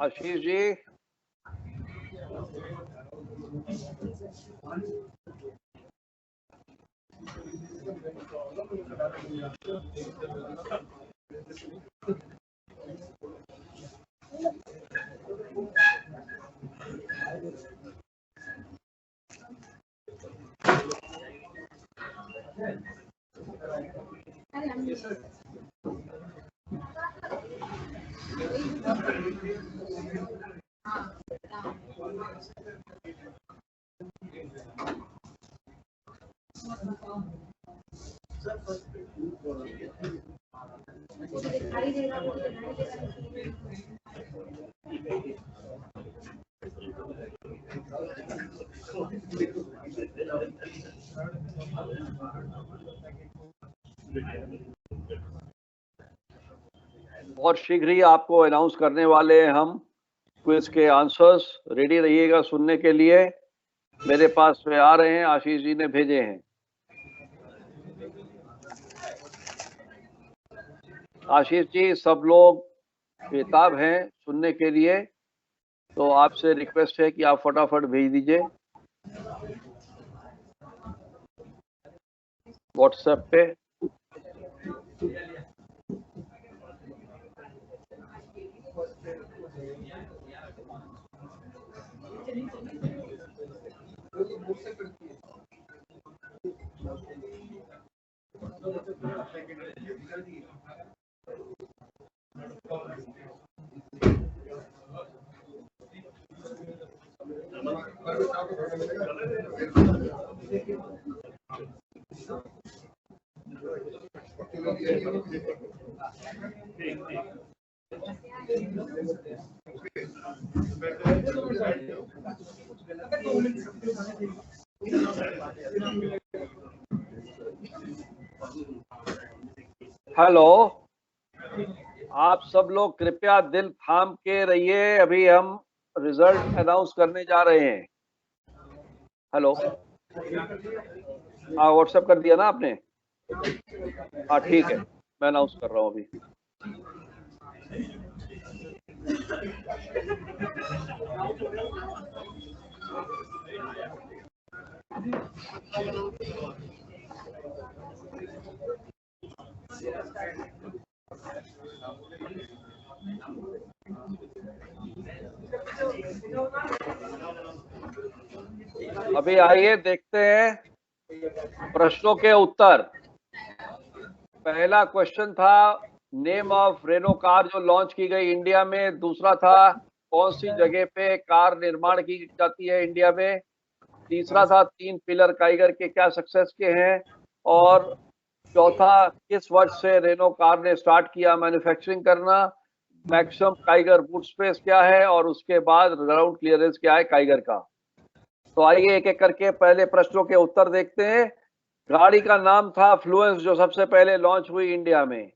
आशीष जी, बहुत शीघ्र ही आपको अनाउंस करने वाले हैं हम क्विज के आंसर्स रेडी रहिएगा सुनने के लिए। मेरे पास में आ रहे हैं, आशीष जी ने भेजे हैं। आशीष जी, सब लोग बेताब हैं सुनने के लिए, तो आपसे रिक्वेस्ट है कि आप फटाफट भेज दीजिए व्हाट्सएप पे। हेलो, आप सब लोग कृपया दिल थाम के रहिए, अभी हम रिजल्ट अनाउंस करने जा रहे हैं। हेलो, हाँ व्हाट्सएप कर दिया ना आपने? हाँ ठीक है, मैं अनाउंस कर रहा हूँ अभी। अभी आइए देखते हैं प्रश्नों के उत्तर। पहला क्वेश्चन था नेम ऑफ रेनो कार जो लॉन्च की गई इंडिया में। दूसरा था कौन सी जगह पे कार निर्माण की जाती है इंडिया में। तीसरा था 3 पिलर काइगर के क्या सक्सेस के हैं। और चौथा किस वर्ष से रेनो कार ने स्टार्ट किया मैन्युफैक्चरिंग करना। मैक्सिमम काइगर बूट स्पेस क्या है और उसके बाद ग्राउंड क्लियरेंस क्या है काइगर का। तो आइए एक एक करके पहले प्रश्नों के उत्तर देखते हैं। गाड़ी का नाम था फ्लुएंस जो सबसे पहले लॉन्च हुई इंडिया में।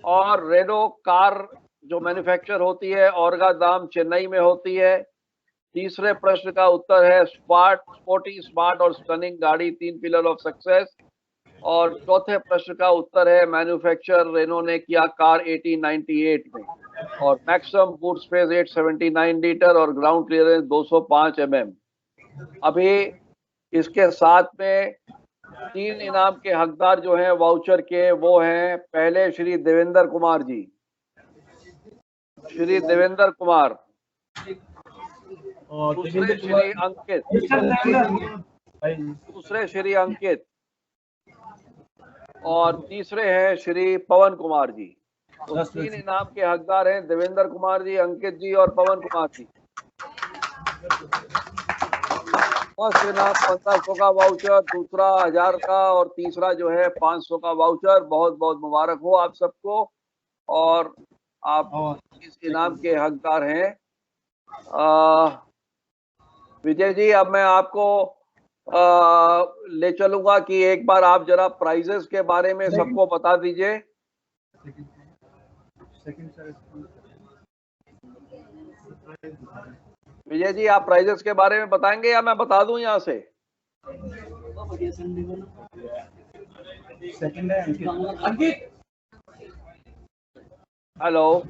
और रेनो कार जो मैन्युफैक्चर होती है औरंगाबाद चेन्नई में होती है। तीसरे प्रश्न का उत्तर है स्पोर्टी स्मार्ट और स्टनिंग गाड़ी 3 पिलर ऑफ सक्सेस। और चौथे प्रश्न का उत्तर है मैन्युफैक्चर रेनो ने किया कार 1898 में। और मैक्सिमम बूट स्पेस 879 लीटर और ग्राउंड क्लियरेंस 205 mm। अभी इसके साथ में 3 इनाम के हकदार जो हैं वाउचर के, वो हैं पहले श्री देवेंद्र कुमार जी, श्री देवेंद्र कुमार, दूसरे श्री अंकित, दूसरे श्री अंकित और तीसरे हैं श्री पवन कुमार जी। तो 3 इनाम के हकदार हैं देवेंद्र कुमार जी, अंकित जी और पवन कुमार जी। फर्स्ट इनाम 1500 का वाउचर, दूसरा 1000 का और तीसरा जो है 500 का वाउचर। बहुत बहुत मुबारक हो आप सबको और आप इस इनाम के हकदार हैं। विजय जी, अब मैं आपको ले चलूंगा कि एक बार आप जरा प्राइजेस के बारे में सबको बता दीजिए। विजय जी, आप प्राइजेस के बारे में बताएंगे या मैं बता दूं यहाँ से? हेलो,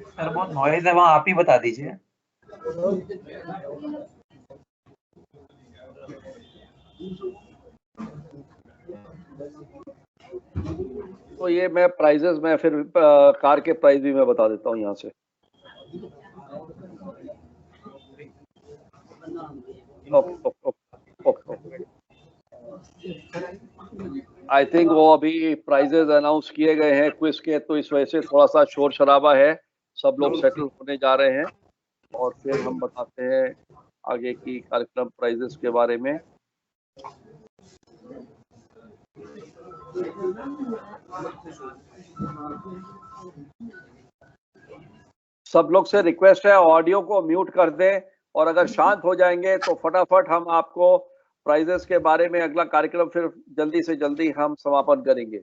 सर बहुत नॉइज है वहाँ, आप ही बता दीजिए। तो ये मैं प्राइजेस में फिर कार के प्राइस भी मैं बता देता हूँ यहाँ से। आई थिंक वो अभी प्राइजेस अनाउंस किए गए हैं क्विज के, तो इस वजह से थोड़ा सा शोर शराबा है। सब लोग सेटल होने जा रहे हैं और फिर हम बताते हैं आगे की कार्यक्रम प्राइजेस के बारे में। सब लोग से रिक्वेस्ट है ऑडियो को म्यूट कर दें और अगर शांत हो जाएंगे तो फटाफट हम आपको प्राइजेस के बारे में अगला कार्यक्रम फिर जल्दी से जल्दी हम समापन करेंगे।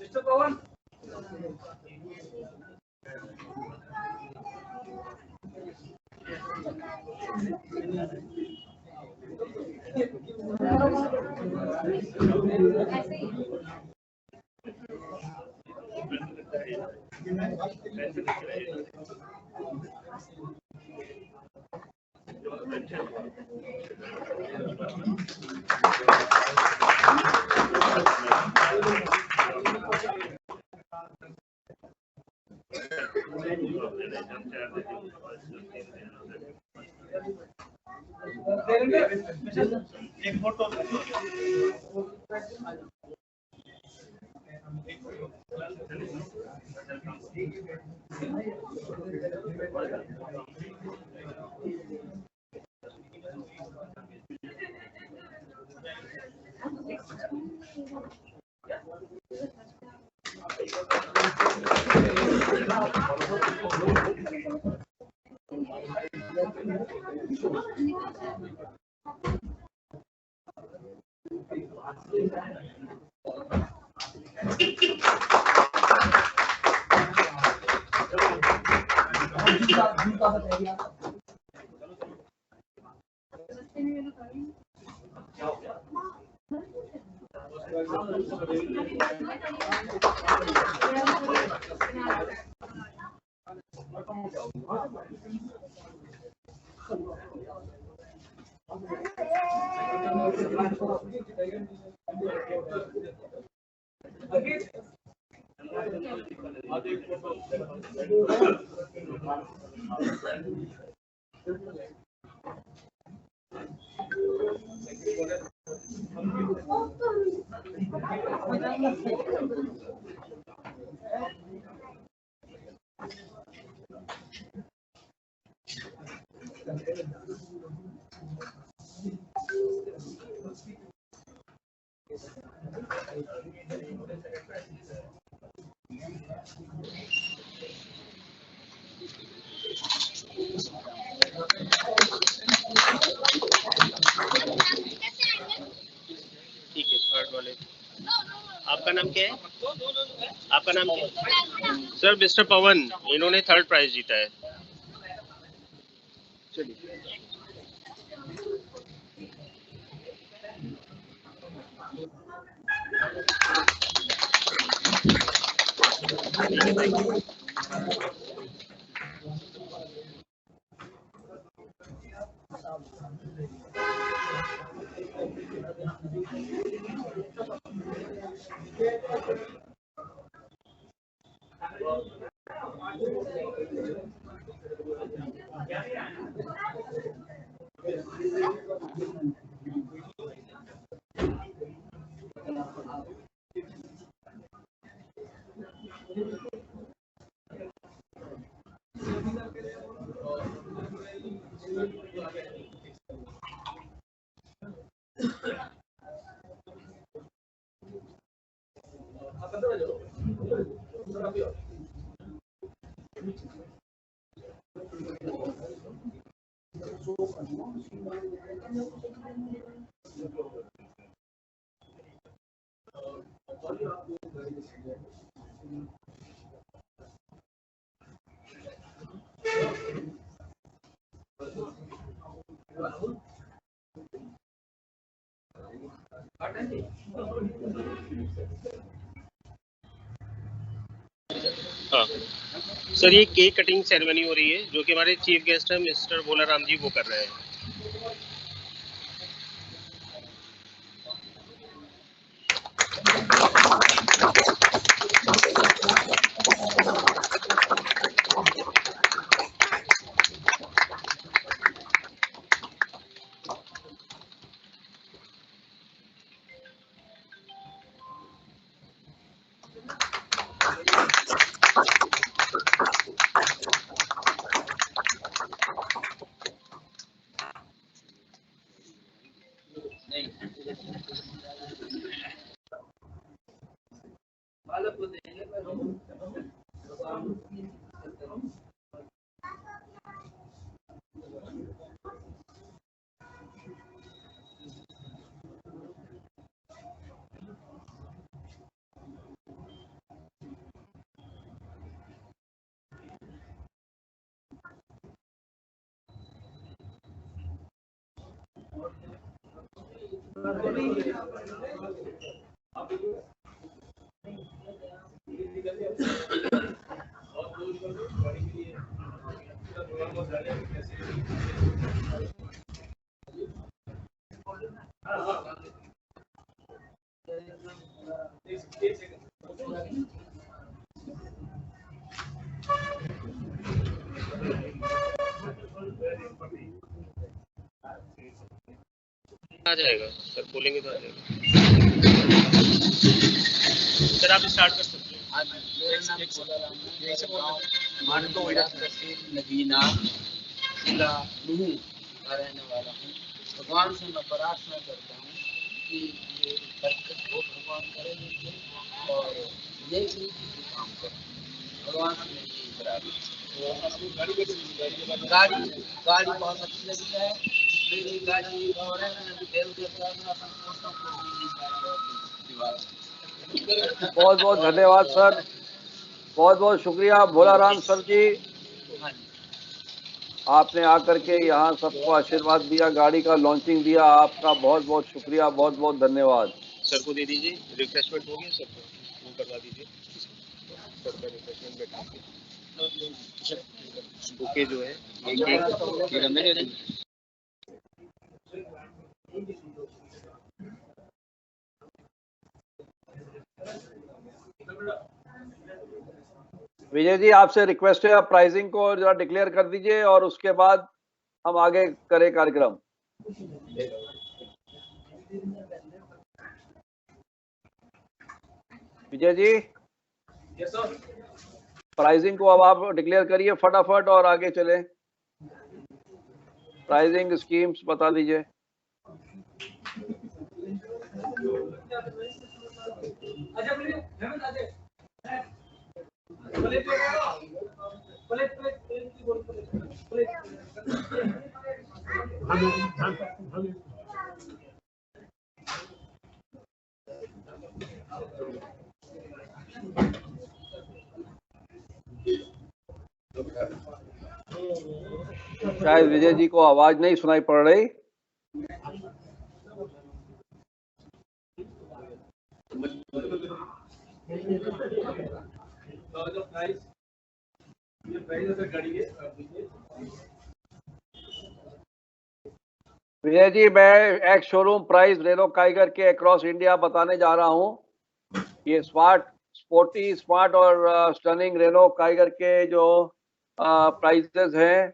Mr. Pawan. एक फोटो ठीक है, थर्ड वाले। आपका नाम क्या है? आपका नाम क्या है? सर मिस्टर पवन, इन्होंने थर्ड प्राइज जीता है। चलिए। हाँ सर, ये केक कटिंग सेरेमनी हो रही है, जो कि हमारे चीफ गेस्ट हैं मिस्टर भोलाराम जी वो कर रहे हैं। आ जाएगा सर, बोलेंगे तो आ जाएगा सर। आप स्टार्ट कर सकते हैं। आज मेरा नाम नगीना जिला लूहू का रहने वाला हूँ। भगवान से मैं प्रार्थना करता हूँ कि ये बरकत हो, भगवान करे मुझे, और ये भी काम करें, भगवान से यही गाड़ी बहुत अच्छी लगी है। मेरी गाड़ी और है, मैंने भी तेल करता हूँ, मैं सोचता हूँ बहुत बहुत धन्यवाद सर, बहुत बहुत शुक्रिया भोलाराम सर जी। आपने आकर के यहाँ सबको आशीर्वाद दिया, गाड़ी का लॉन्चिंग दिया, आपका बहुत बहुत शुक्रिया, बहुत बहुत धन्यवाद। सर को दे दीजिए, रिफ्रेशमेंट हो गया सर को, वो करवा दीजिए सर का रिफ्रेशमेंट बैठा के। बुके जो है विजय जी, आपसे रिक्वेस्ट है, आप प्राइसिंग को जरा डिक्लेयर कर दीजिए और उसके बाद हम आगे करें कार्यक्रम। विजय जी, प्राइसिंग को अब आप डिक्लेयर करिए फटाफट और आगे चलें। प्राइसिंग स्कीम्स बता दीजिए। शायद विजय जी को आवाज नहीं सुनाई पड़ रही। विजय जी, मैं ex showroom price Renault Kiger के अक्रॉस इंडिया बताने जा रहा हूं। ये स्पोर्टी, स्मार्ट और स्टनिंग रेनो काइगर के जो प्राइसेस हैं,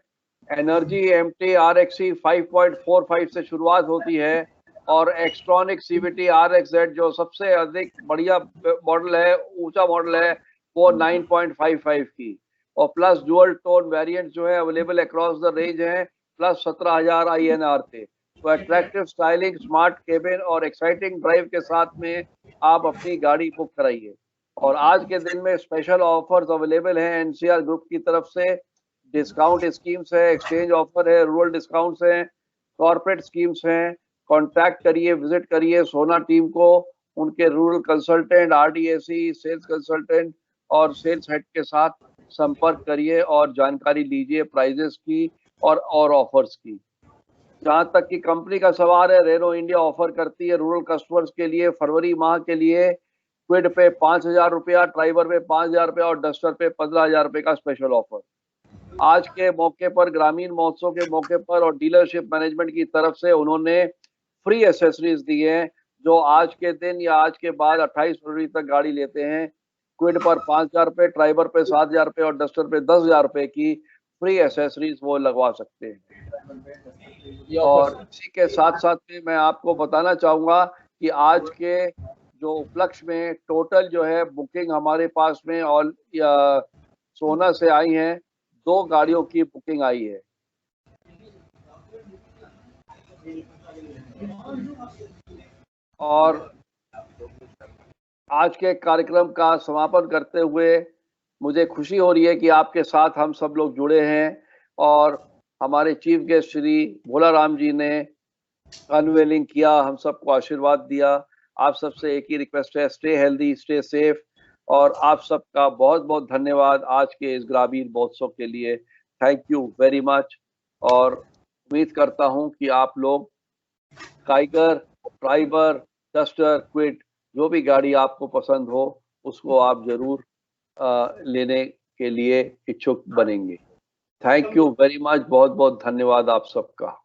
एनर्जी MT RXC 5.45 से शुरुआत होती है और एक्सट्रॉनिक CVT RXZ जो सबसे अधिक बढ़िया मॉडल है, ऊंचा मॉडल है, वो 9.55 की, और प्लस डुअल टोन वेरिएंट जो है अवेलेबल अक्रॉस द रेंज है, प्लस 17,000 INR थे। तो अट्रैक्टिव स्टाइलिंग, स्मार्ट केबिन और एक्साइटिंग ड्राइव के साथ में आप अपनी गाड़ी बुक कराइए। और आज के दिन में स्पेशल ऑफर्स अवेलेबल हैं NCR ग्रुप की तरफ से। डिस्काउंट स्कीम्स है, एक्सचेंज ऑफर है, रूरल डिस्काउंट्स हैं, कॉर्पोरेट स्कीम्स हैं। कॉन्टैक्ट करिए, विजिट करिए सोना टीम को, उनके rural consultant, RDAC, sales consultant और सेल्स हेड के साथ संपर्क करिए और जानकारी लीजिए प्राइजेस की और ऑफर्स की। जहां तक कि कंपनी का सवाल है, रेनो इंडिया ऑफर करती है रूरल कस्टमर्स के लिए फरवरी माह के लिए क्विड पे 5,000 रुपया, ट्राइबर पे 5,000 रुपया और डस्टर पे 15,000 रुपये का स्पेशल ऑफर। आज के मौके पर, ग्रामीण महोत्सव के मौके पर और डीलरशिप मैनेजमेंट की तरफ से उन्होंने फ्री एसेसरीज दी हैं। जो आज के दिन या आज के बाद 28 फरवरी तक गाड़ी लेते हैं, क्विड पर 5,000 रुपये, ट्राइबर पे 7,000 रुपये और डस्टर पे 10,000 रुपये की फ्री एसेसरीज वो लगवा सकते हैं। और इसी के साथ साथ में मैं आपको बताना चाहूंगा कि आज के जो उपलक्ष्य में टोटल जो है बुकिंग हमारे पास में ऑल सोना से आई हैं, 2 गाड़ियों की बुकिंग आई है। और आज के कार्यक्रम का समापन करते हुए मुझे खुशी हो रही है कि आपके साथ हम सब लोग जुड़े हैं और हमारे चीफ गेस्ट श्री भोला राम जी ने अनवेलिंग किया, हम सबको आशीर्वाद दिया। आप सबसे एक ही रिक्वेस्ट है, स्टे हेल्दी, स्टे सेफ, और आप सबका बहुत बहुत धन्यवाद आज के इस ग्रामीण महोत्सव के लिए। Thank you very much. और उम्मीद करता हूं कि आप लोग काइगर, ट्राइबर, डस्टर, क्विड, जो भी गाड़ी आपको पसंद हो उसको आप जरूर लेने के लिए इच्छुक बनेंगे। थैंक यू वेरी मच, बहुत बहुत धन्यवाद आप सबका।